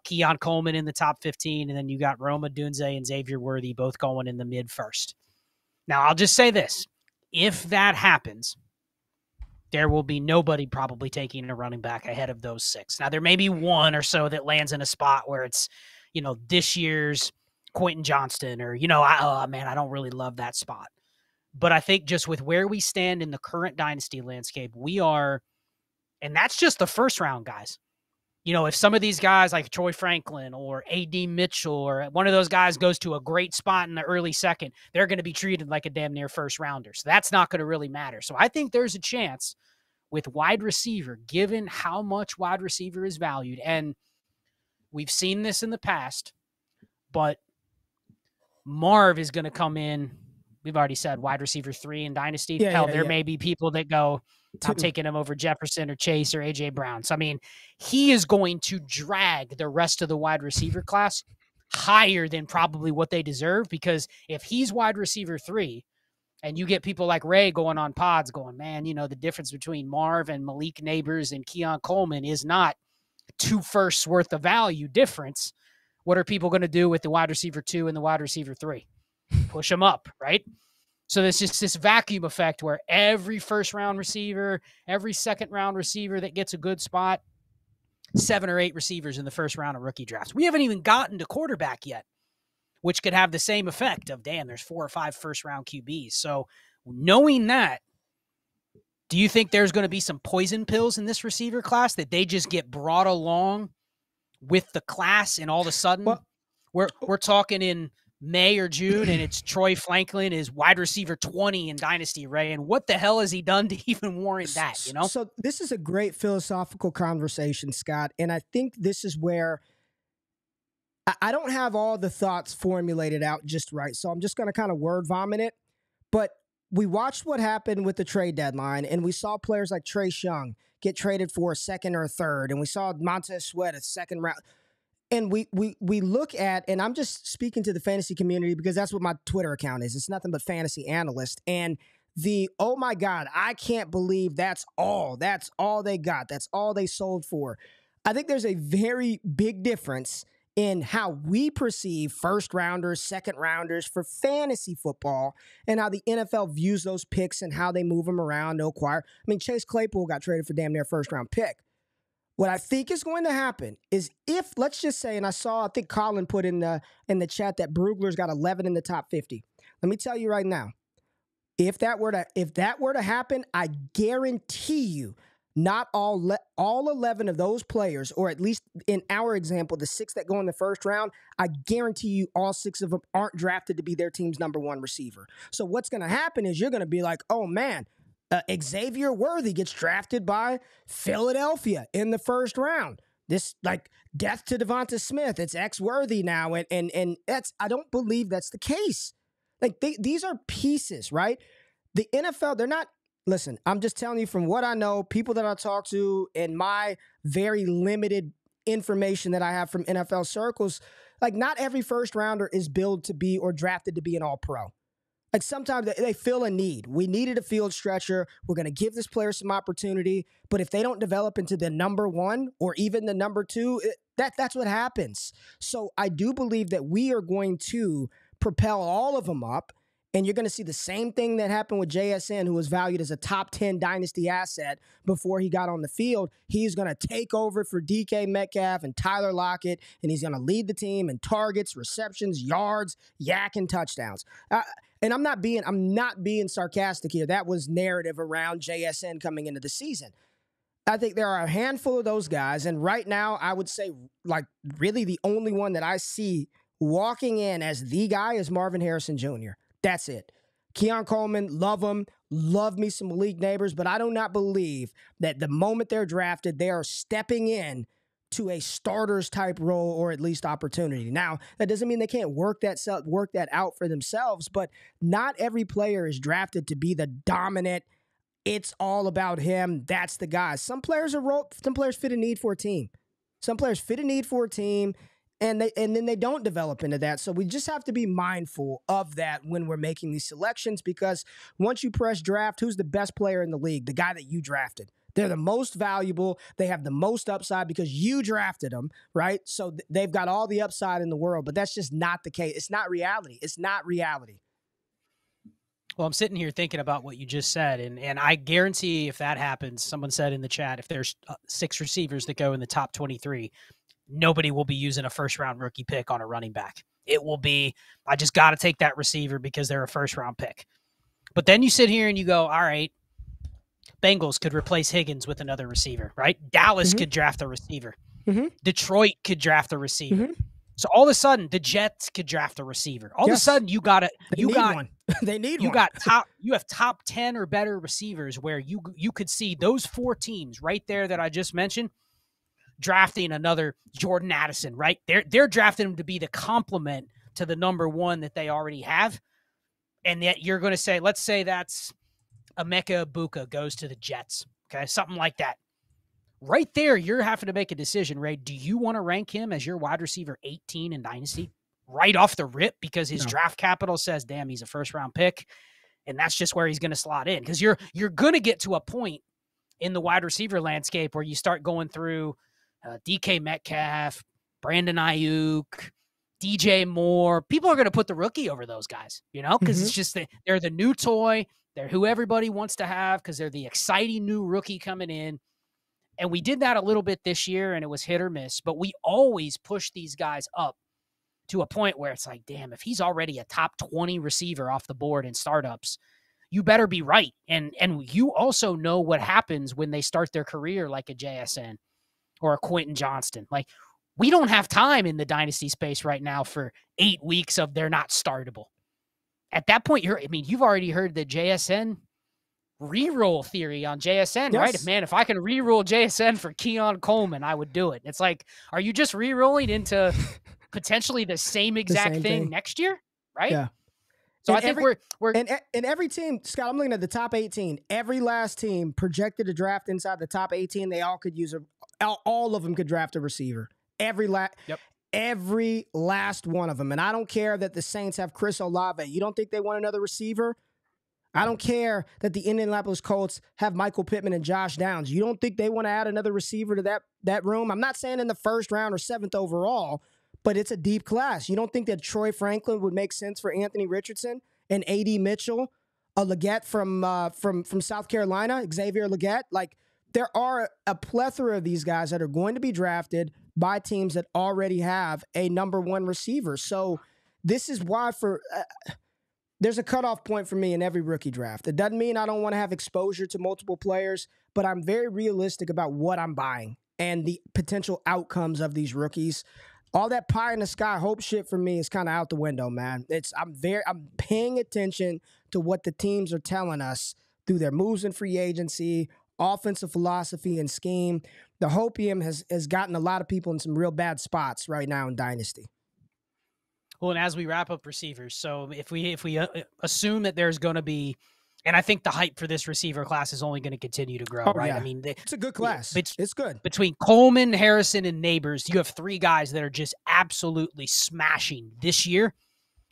Keon Coleman in the top 15, and then you got Roma Dunze and Xavier Worthy both going in the mid-first. Now, I'll just say this. If that happens, there will be nobody probably taking a running back ahead of those 6. Now, there may be one or so that lands in a spot where it's, this year's Quentin Johnston or, I don't really love that spot. But I think just with where we stand in the current dynasty landscape, we are, and that's just the first round guys. If some of these guys like Troy Franklin or A.D. Mitchell or one of those guys goes to a great spot in the early second, they're going to be treated like a damn near first rounder. So that's not going to really matter. So I think there's a chance with wide receiver, given how much wide receiver is valued. And we've seen this in the past, but Marv is going to come in. We've already said wide receiver 3 in Dynasty. There may be people that go, I'm taking him over Jefferson or Chase or A.J. Brown. So, he is going to drag the rest of the wide receiver class higher than probably what they deserve, because if he's wide receiver 3 and you get people like Ray going on pods going, man, the difference between Marv and Malik Neighbors and Keon Coleman is not 2 firsts worth of value difference. What are people going to do with the wide receiver 2 and the wide receiver 3? Push them up, right? So there's just this vacuum effect where every first round receiver, every second round receiver that gets a good spot, 7 or 8 receivers in the first round of rookie drafts. We haven't even gotten to quarterback yet, which could have the same effect of, damn, there's 4 or 5 first round QBs. So knowing that, do you think there's going to be some poison pills in this receiver class that they just get brought along with the class, and all of a sudden we're talking in May or June, and it's Troy Franklin is wide receiver 20 in Dynasty, Ray. And what the hell has he done to even warrant that, So this is a great philosophical conversation, Scott. And I think this is where I don't have all the thoughts formulated out just right. So I'm just going to kind of word vomit it. But we watched what happened with the trade deadline, and we saw players like Trace Young get traded for a second or a third. And we saw Montez Sweat a second round. And we look at, and I'm just speaking to the fantasy community because that's what my Twitter account is. It's nothing but fantasy analyst. And oh my God, I can't believe that's all they got. That's all they sold for. I think there's a very big difference in how we perceive first rounders, second rounders for fantasy football, and how the NFL views those picks and how they move them around to acquire. Chase Claypool got traded for damn near first round pick. What I think is going to happen is if, let's just say, and I think Colin put in the chat that Brugler's got 11 in the top 50. Let me tell you right now, if that were to happen, I guarantee you, not all 11 of those players, or at least in our example, the 6 that go in the first round, I guarantee you all 6 of them aren't drafted to be their team's number 1 receiver. So what's going to happen is you're going to be like, oh man, Xavier Worthy gets drafted by Philadelphia in the first round. This, like, death to Devonta Smith. It's X Worthy now. And that's, I don't believe that's the case. Like these are pieces, right? The NFL, they're not, listen, I'm just telling you from what I know, people that I talk to, and my very limited information that I have from NFL circles, like not every first rounder is billed to be or drafted to be an all-pro. Like sometimes they feel a need. We needed a field stretcher. We're going to give this player some opportunity. But if they don't develop into the number one or even the number two, that's what happens. So I do believe that we are going to propel all of them up. And you're going to see the same thing that happened with JSN, who was valued as a top 10 dynasty asset before he got on the field. He's going to take over for DK Metcalf and Tyler Lockett, and he's going to lead the team in targets, receptions, yards, yak, and touchdowns. And I'm not being sarcastic here. That was narrative around JSN coming into the season. I think there are a handful of those guys, and right now I would say like really the only one that I see walking in as the guy is Marvin Harrison Jr. That's it. Keon Coleman, love him. Love me some Malik Neighbors, but I do not believe that the moment they're drafted, they are stepping in to a starters type role or at least opportunity. Now, that doesn't mean they can't work that out for themselves, but not every player is drafted to be the dominant, it's all about him, that's the guy. Some players fit a need for a team. Some players fit a need for a team, and then they don't develop into that. So we just have to be mindful of that when we're making these selections, because once you press draft, who's the best player in the league? The guy that you drafted. They're the most valuable. They have the most upside because you drafted them, right? So they've got all the upside in the world, but that's just not the case. It's not reality. It's not reality. Well, I'm sitting here thinking about what you just said, and I guarantee if that happens, someone said in the chat, if there's 6 receivers that go in the top 23, nobody will be using a first-round rookie pick on a running back. It will be, I just got to take that receiver because they're a first-round pick. But then you sit here and you go, all right, Bengals could replace Higgins with another receiver, right? Dallas could draft a receiver. Detroit could draft a receiver. So all of a sudden, the Jets could draft a receiver. All of a sudden, you got one. They need you one. You have top 10 or better receivers where you could see those 4 teams right there that I just mentioned drafting another Jordan Addison, right? They're drafting him to be the complement to the number 1 that they already have. And yet you're going to say, let's say that's Emeka Ibuka goes to the Jets, okay? Something like that. Right there, you're having to make a decision, Ray. Do you want to rank him as your wide receiver 18 in Dynasty right off the rip because his draft capital says, damn, he's a first-round pick, and that's just where he's going to slot in? Because you're going to get to a point in the wide receiver landscape where you start going through DK Metcalf, Brandon Ayuk, DJ Moore. People are going to put the rookie over those guys, because it's just they're the new toy. They're who everybody wants to have because they're the exciting new rookie coming in. And we did that a little bit this year, and it was hit or miss. But we always push these guys up to a point where it's like, damn, if he's already a top 20 receiver off the board in startups, you better be right. And you also know what happens when they start their career like a JSN or a Quentin Johnston. Like, we don't have time in the dynasty space right now for 8 weeks of they're not startable. At that point, you've already heard the JSN reroll theory on JSN, right? Man, if I can reroll JSN for Keon Coleman, I would do it. It's like, are you just rerolling into potentially the same exact thing next year, right? Yeah. So I think we're and every team, Scott, I'm looking at the top 18. Every last team projected to draft inside the top 18. They all could use all of them could draft a receiver. Every last one of them. And I don't care that the Saints have Chris Olave. You don't think they want another receiver? I don't care that the Indianapolis Colts have Michael Pittman and Josh Downs. You don't think they want to add another receiver to that room? I'm not saying in the first round or 7th overall, but it's a deep class. You don't think that Troy Franklin would make sense for Anthony Richardson and A.D. Mitchell, a Leggett from South Carolina, Xavier Leggett? Like, there are a plethora of these guys that are going to be drafted by teams that already have a number 1 receiver. So this is why there's a cutoff point for me in every rookie draft. It doesn't mean I don't want to have exposure to multiple players, but I'm very realistic about what I'm buying and the potential outcomes of these rookies. All that pie in the sky hope shit for me is kind of out the window, man. I'm paying attention to what the teams are telling us through their moves in free agency, offensive philosophy and scheme. The hopium has gotten a lot of people in some real bad spots right now in Dynasty. Well, and as we wrap up receivers, so if we assume that there's going to be, and I think the hype for this receiver class is only going to continue to grow, right? Yeah. I mean, it's a good class. It's good. Between Coleman, Harrison, and Neighbors, you have three guys that are just absolutely smashing this year,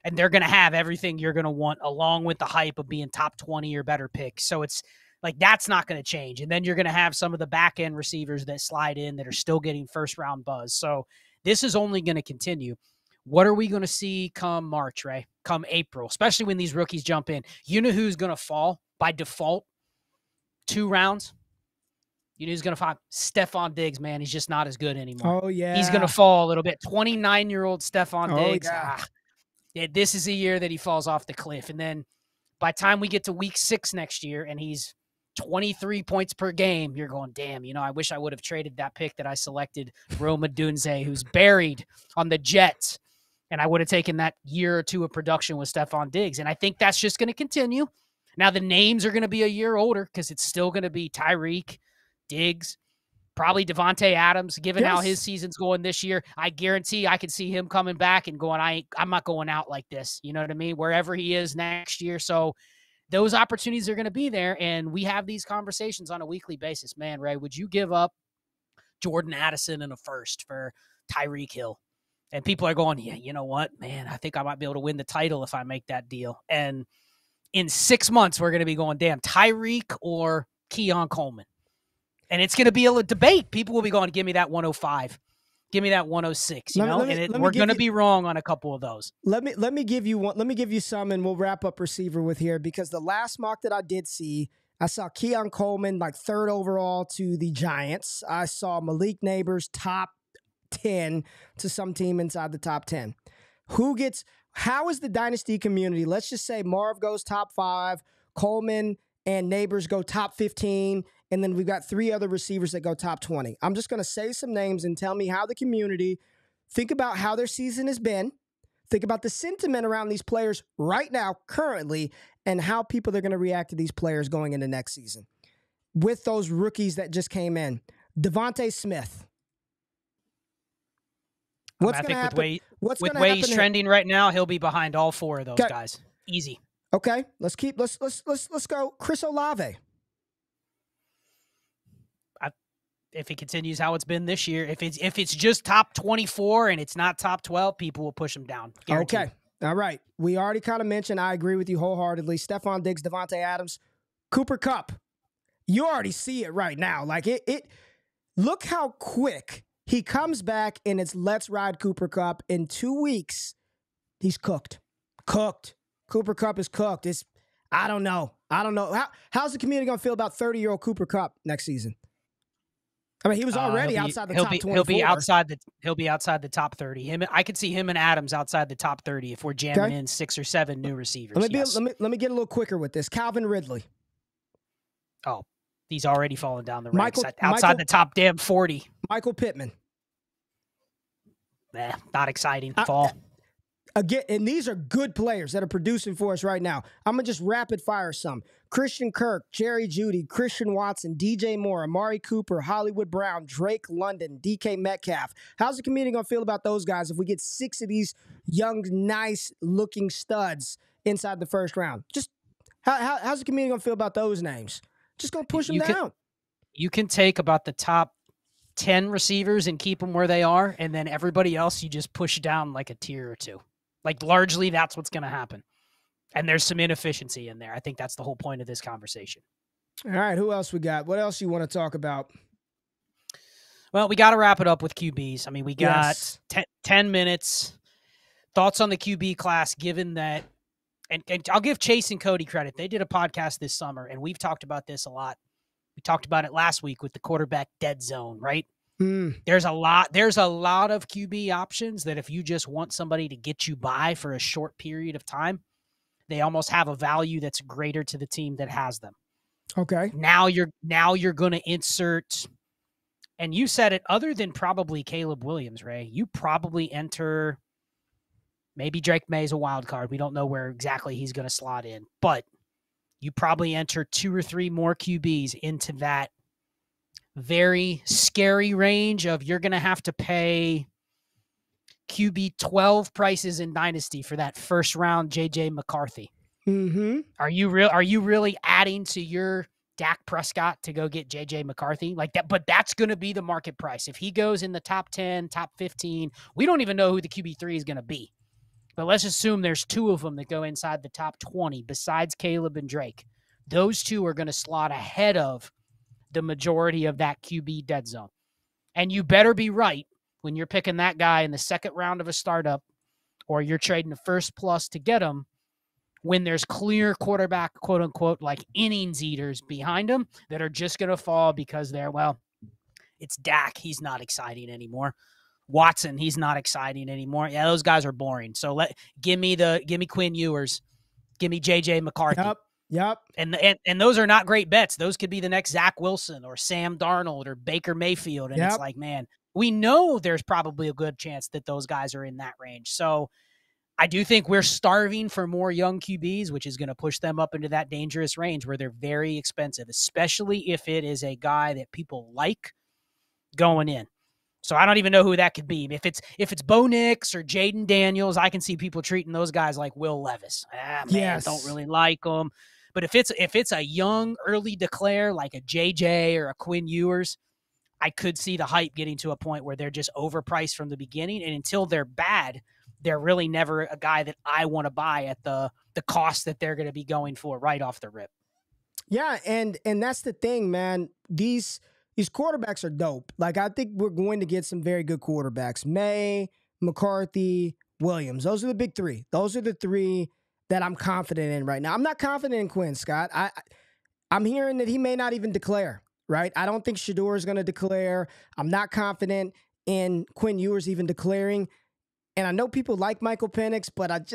and they're going to have everything you're going to want, along with the hype of being top 20 or better picks. So it's like that's not going to change. And then you're going to have some of the back end receivers that slide in that are still getting first round buzz. So this is only going to continue. What are we going to see come March, Ray? Come April, especially when these rookies jump in? You know who's going to fall by default 2 rounds? You know who's going to fall? Stephon Diggs, man. He's just not as good anymore. Oh, yeah. He's going to fall a little bit. 29-year-old Stephon Diggs. Yeah. This is a year that he falls off the cliff. And then by the time we get to week 6 next year and he's 23 points per game, you're going, damn, I wish I would have traded that pick that I selected, Rome Odunze, who's buried on the Jets. And I would have taken that year or 2 of production with Stephon Diggs. And I think that's just going to continue. Now, the names are going to be a year older because it's still going to be Tyreek, Diggs, probably Devontae Adams, given how his season's going this year. I guarantee I could see him coming back and going, I'm not going out like this. You know what I mean? Wherever he is next year. So those opportunities are going to be there. And we have these conversations on a weekly basis. Man, Ray, would you give up Jordan Addison in a first for Tyreek Hill? And people are going, yeah, you know what, man, I think I might be able to win the title if I make that deal. And in 6 months, we're going to be going, damn, Tyreek or Keon Coleman. And it's going to be a debate. People will be going, give me that 105. Give me that 106, we're going to be wrong on a couple of those. Let me give you one. Let me give you some, and we'll wrap up receiver with here, because the last mock that I did see, I saw Keon Coleman like 3rd overall to the Giants. I saw Malik Neighbors top 10 to some team inside the top 10. How is the dynasty community? Let's just say Marv goes top 5, Coleman and Neighbors go top 15, and then we've got 3 other receivers that go top 20. I'm just going to say some names and tell me how the community think about how their season has been. Think about the sentiment around these players right now, currently, and how people are going to react to these players going into next season. With those rookies that just came in, Devontae Smith. What's going to happen? With the way he's trending right now, he'll be behind all 4 of those guys. Easy. Okay, let's go. Chris Olave. If he continues how it's been this year, if it's just top 24 and it's not top 12, people will push him down. Guaranteed. Okay, all right. We already kind of mentioned. I agree with you wholeheartedly. Stephon Diggs, Devontae Adams, Cooper Kupp. You already see it right now. Like it. Look how quick he comes back, and it's let's ride Cooper Kupp. In 2 weeks, he's cooked. Cooper Kupp is cooked. I don't know. How's the community going to feel about 30-year-old Cooper Kupp next season? I mean, he was already outside the top 24. He'll be outside the top 30. I could see him and Adams outside the top 30 if we're jamming in 6 or 7 new receivers. Let me get a little quicker with this. Calvin Ridley. Oh, he's already fallen down the ranks. Outside the top damn 40. Michael Pittman. Not exciting. Fall. Again, and these are good players that are producing for us right now. I'm going to just rapid fire some. Christian Kirk, Jerry Jeudy, Christian Watson, DJ Moore, Amari Cooper, Hollywood Brown, Drake London, DK Metcalf. How's the community going to feel about those guys if we get 6 of these young, nice-looking studs inside the first round? Just how's the community going to feel about those names? Just going to push them down. You can take about the top 10 receivers and keep them where they are, and then everybody else you just push down like a tier or 2. Like, largely, that's what's going to happen. And there's some inefficiency in there. I think that's the whole point of this conversation. All right, who else we got? What else you want to talk about? Well, we got to wrap it up with QBs. I mean, we got 10 minutes. Thoughts on the QB class, given that, and I'll give Chase and Cody credit. They did a podcast this summer, and we've talked about this a lot. We talked about it last week with the quarterback dead zone, right? There's a lot of QB options that if you just want somebody to get you by for a short period of time, they almost have a value that's greater to the team that has them. Okay. Now you're going to insert, and you said it, other than probably Caleb Williams, Ray, you probably enter, maybe Drake May's a wild card. We don't know where exactly he's going to slot in, but you probably enter 2 or 3 more QBs into that very scary range of you're going to have to pay QB 12 prices in Dynasty for that first round JJ McCarthy. Mm-hmm. Are you really adding to your Dak Prescott to go get JJ McCarthy like that? But that's going to be the market price. If he goes in the top 10, top 15, we don't even know who the QB3 is going to be. But let's assume there's 2 of them that go inside the top 20 besides Caleb and Drake. Those 2 are going to slot ahead of the majority of that QB dead zone. And you better be right when you're picking that guy in the second round of a startup, or you're trading the first plus to get him, when there's clear quarterback, quote unquote, like innings eaters behind him that are just going to fall because it's Dak. He's not exciting anymore. Watson, he's not exciting anymore. Yeah, those guys are boring. So give me Quinn Ewers, give me JJ McCarthy. Yep. And those are not great bets. Those could be the next Zach Wilson or Sam Darnold or Baker Mayfield. And it's like, man, we know there's probably a good chance that those guys are in that range. So I do think we're starving for more young QBs, which is going to push them up into that dangerous range where they're very expensive, especially if it is a guy that people like going in. So I don't even know who that could be. If it's Bo Nix or Jaden Daniels, I can see people treating those guys like Will Levis. Don't really like them. But if it's a young early declare like a JJ or a Quinn Ewers, I could see the hype getting to a point where they're just overpriced from the beginning. And until they're bad, they're really never a guy that I want to buy at the cost that they're going to be going for right off the rip. Yeah, and that's the thing, man. These quarterbacks are dope. Like, I think we're going to get some very good quarterbacks. May, McCarthy, Williams. Those are the big 3. Those are the 3 that I'm confident in right now. I'm not confident in Quinn, Scott. I'm hearing that he may not even declare, right? I don't think Shedeur is going to declare. I'm not confident in Quinn Ewers even declaring. And I know people like Michael Penix, but I'm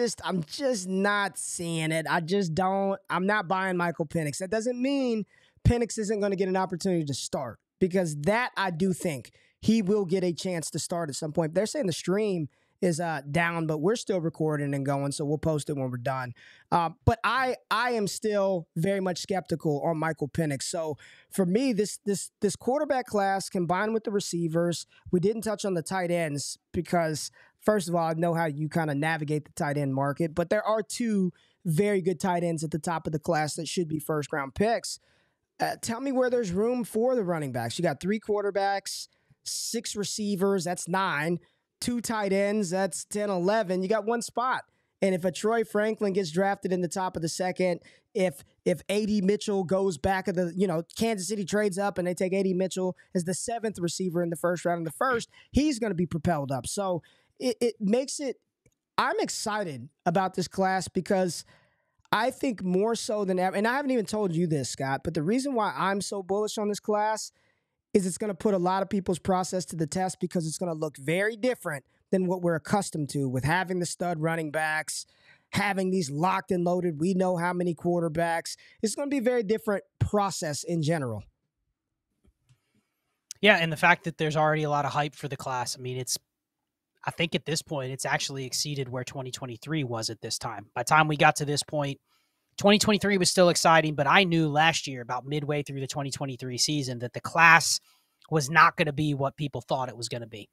just not seeing it. I'm not buying Michael Penix. That doesn't mean Penix isn't going to get an opportunity to start, because that I do think he will get a chance to start at some point. They're saying the stream is down, but we're still recording and going, so we'll post it when we're done. But I am still very much skeptical on Michael Penix. So for me, this quarterback class combined with the receivers, we didn't touch on the tight ends because, first of all, I know how you kind of navigate the tight end market, but there are 2 very good tight ends at the top of the class that should be first-round picks. Tell me where there's room for the running backs. You got 3 quarterbacks, 6 receivers, that's 9. 2 tight ends, that's 10, 11. You got 1 spot. And if a Troy Franklin gets drafted in the top of the second, if A.D. Mitchell goes back of the, Kansas City trades up and they take A.D. Mitchell as the 7th receiver in the first round of the first, he's going to be propelled up. So it makes it, I'm excited about this class because I think more so than ever, and I haven't even told you this, Scott, but the reason why I'm so bullish on this class is it's going to put a lot of people's process to the test because it's going to look very different than what we're accustomed to with having the stud running backs, having these locked and loaded, we know how many quarterbacks. It's going to be a very different process in general. Yeah, and the fact that there's already a lot of hype for the class, I think at this point, it's actually exceeded where 2023 was at this time. By the time we got to this point, 2023 was still exciting, but I knew last year, about midway through the 2023 season, that the class was not going to be what people thought it was going to be.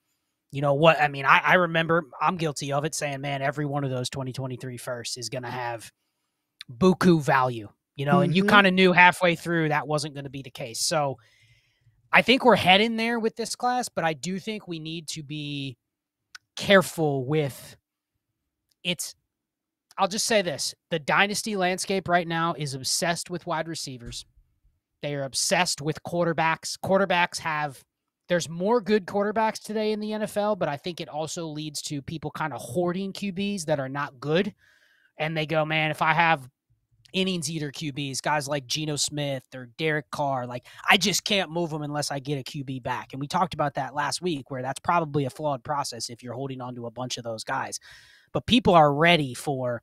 You know what? I remember, I'm guilty of it, saying, man, every one of those 2023 firsts is going to have buku value, and you kind of knew halfway through that wasn't going to be the case. So I think we're heading there with this class, but I do think we need to be careful with it's. I'll just say this. The dynasty landscape right now is obsessed with wide receivers. They are obsessed with quarterbacks. There's more good quarterbacks today in the NFL, but I think it also leads to people kind of hoarding QBs that are not good. And they go, man, if I have innings eater QBs, guys like Geno Smith or Derek Carr, I just can't move them unless I get a QB back. And we talked about that last week, where that's probably a flawed process if you're holding on to a bunch of those guys. But people are ready for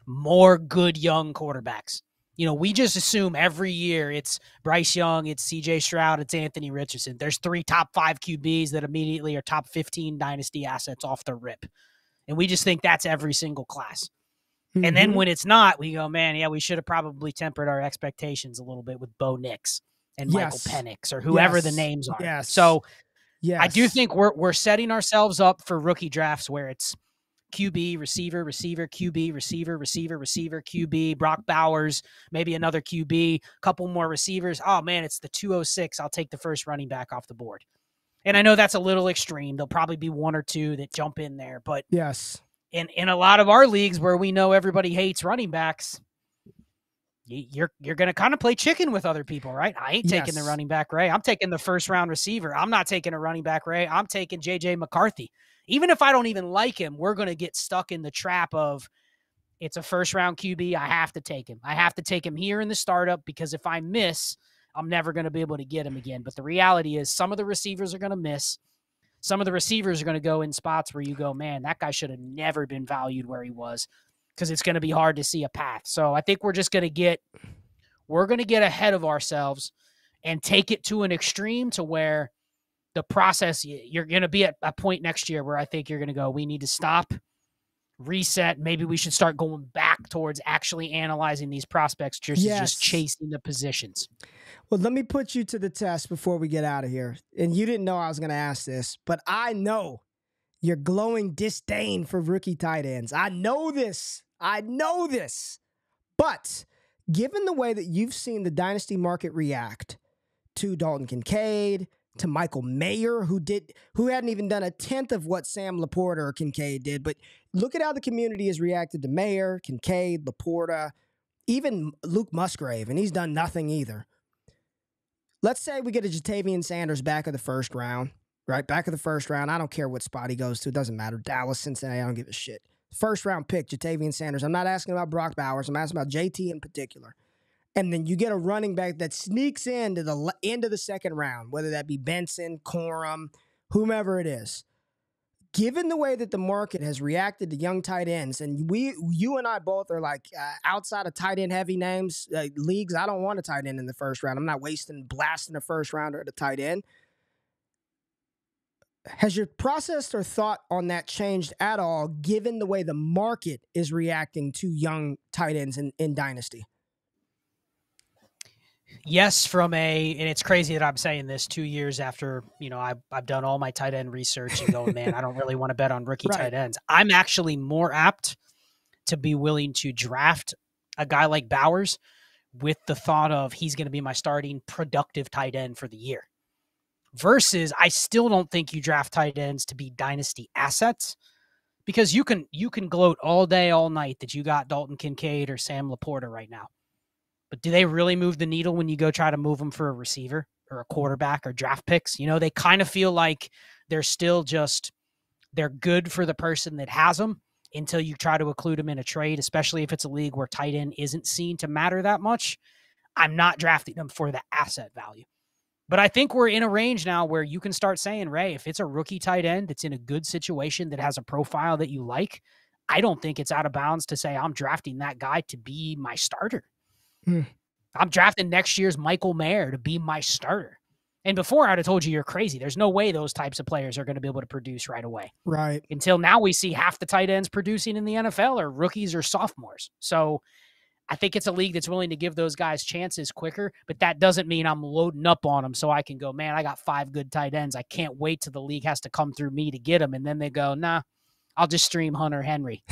more good young quarterbacks. We just assume every year it's Bryce Young, it's CJ Stroud, it's Anthony Richardson. There's 3 top 5 QBs that immediately are top 15 dynasty assets off the rip. And we just think that's every single class. Mm-hmm. And then when it's not, we go, man, yeah, we should have probably tempered our expectations a little bit with Bo Nix and Michael Penix or whoever the names are. Yes. So Yes. I do think we're setting ourselves up for rookie drafts where it's QB, receiver, receiver, QB, receiver, receiver, receiver, QB, Brock Bowers, maybe another QB, couple more receivers. Oh, man, it's the 206. I'll take the first running back off the board. And I know that's a little extreme. There'll probably be one or two that jump in there. But yes, in a lot of our leagues where we know everybody hates running backs, you're going to kind of play chicken with other people, right? I ain't taking the running back, Ray. I'm taking the first-round receiver. I'm not taking a running back, Ray. I'm taking J.J. McCarthy. Even if I don't even like him, we're going to get stuck in the trap of it's a first-round QB. I have to take him. I have to take him here in the startup because if I miss, I'm never going to be able to get him again. But the reality is some of the receivers are going to miss. Some of the receivers are going to go in spots where you go, man, that guy should have never been valued where he was because it's going to be hard to see a path. So I think we're going to get ahead of ourselves and take it to an extreme to where the process, you're going to be at a point next year where I think you're going to go, we need to stop, reset. Maybe we should start going back towards actually analyzing these prospects versus just chasing the positions. Well, let me put you to the test before we get out of here. And you didn't know I was going to ask this, but I know your glowing disdain for rookie tight ends. I know this. But given the way that you've seen the dynasty market react to Dalton Kincaid, to Michael Mayer, who hadn't even done a tenth of what Sam Laporta or Kincaid did. But look at how the community has reacted to Mayer, Kincaid, Laporta, even Luke Musgrave, and he's done nothing either. Let's say we get a Jatavian Sanders back of the first round, right? Back of the first round. I don't care what spot he goes to. It doesn't matter. Dallas, Cincinnati, I don't give a shit. First round pick, Jatavian Sanders. I'm not asking about Brock Bowers. I'm asking about JT in particular. And then you get a running back that sneaks into the end of the second round, whether that be Benson, Corum, whomever it is. Given the way that the market has reacted to young tight ends, and you and I both are like outside of tight end heavy names, leagues, I don't want a tight end in the first round. I'm not blasting a first rounder at a tight end. Has your process or thought on that changed at all, given the way the market is reacting to young tight ends in Dynasty? Yes, and it's crazy that I'm saying this 2 years after, I've done all my tight end research and going, man, I don't really want to bet on rookie tight ends. I'm actually more apt to be willing to draft a guy like Bowers with the thought of he's going to be my starting productive tight end for the year. Versus, I still don't think you draft tight ends to be dynasty assets because you can gloat all day, all night that you got Dalton Kincaid or Sam Laporta right now. But do they really move the needle when you go try to move them for a receiver or a quarterback or draft picks? They kind of feel like they're still they're good for the person that has them until you try to include them in a trade, especially if it's a league where tight end isn't seen to matter that much. I'm not drafting them for the asset value. But I think we're in a range now where you can start saying, Ray, if it's a rookie tight end that's in a good situation that has a profile that you like, I don't think it's out of bounds to say I'm drafting that guy to be my starter. I'm drafting next year's Michael Mayer to be my starter. And before I'd have told you you're crazy. There's no way those types of players are going to be able to produce right away. Right. Until now we see half the tight ends producing in the NFL are rookies or sophomores. So I think it's a league that's willing to give those guys chances quicker, but that doesn't mean I'm loading up on them so I can go, man, I got 5 good tight ends. I can't wait till the league has to come through me to get them. And then they go, nah, I'll just stream Hunter Henry.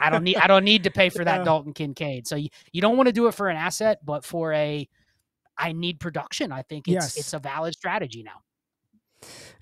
I don't need to pay for that Dalton Kincaid. So you don't want to do it for an asset, but for I need production. I think it's a valid strategy now.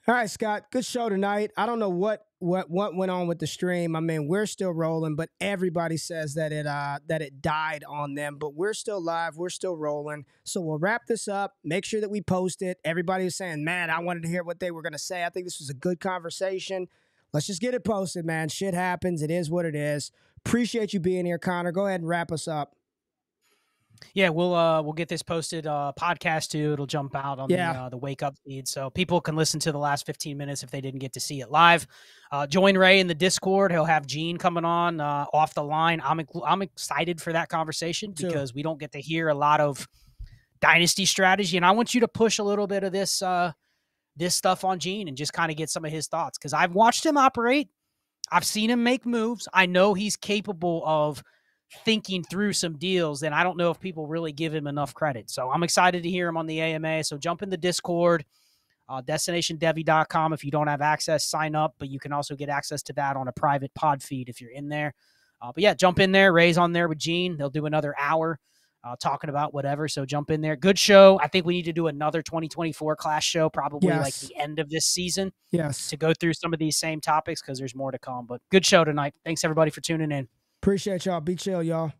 All right, Scott, good show tonight. I don't know what went on with the stream. I mean, we're still rolling, but everybody says that it died on them, but we're still live. We're still rolling. So we'll wrap this up. Make sure that we post it. Everybody was saying, man, I wanted to hear what they were going to say. I think this was a good conversation. Let's just get it posted, man. Shit happens. It is what it is. Appreciate you being here, Connor. Go ahead and wrap us up. Yeah, we'll get this posted podcast too. It'll jump out on the wake up feed, so people can listen to the last 15 minutes if they didn't get to see it live. Join Ray in the Discord. He'll have Gene coming on off the line. I'm excited for that conversation because we don't get to hear a lot of dynasty strategy, and I want you to push a little bit of this stuff on Gene and just kind of get some of his thoughts because I've watched him operate. I've seen him make moves. I know he's capable of thinking through some deals, and I don't know if people really give him enough credit. So I'm excited to hear him on the AMA. So jump in the Discord. DestinationDevy.com. If you don't have access, sign up, but you can also get access to that on a private pod feed if you're in there. But yeah, jump in there. Ray's on there with Gene. They'll do another hour talking about whatever. So jump in there. Good show. I think we need to do another 2024 class show, probably like the end of this season. Yes. To go through some of these same topics because there's more to come. But good show tonight. Thanks everybody for tuning in. Appreciate y'all. Be chill, y'all.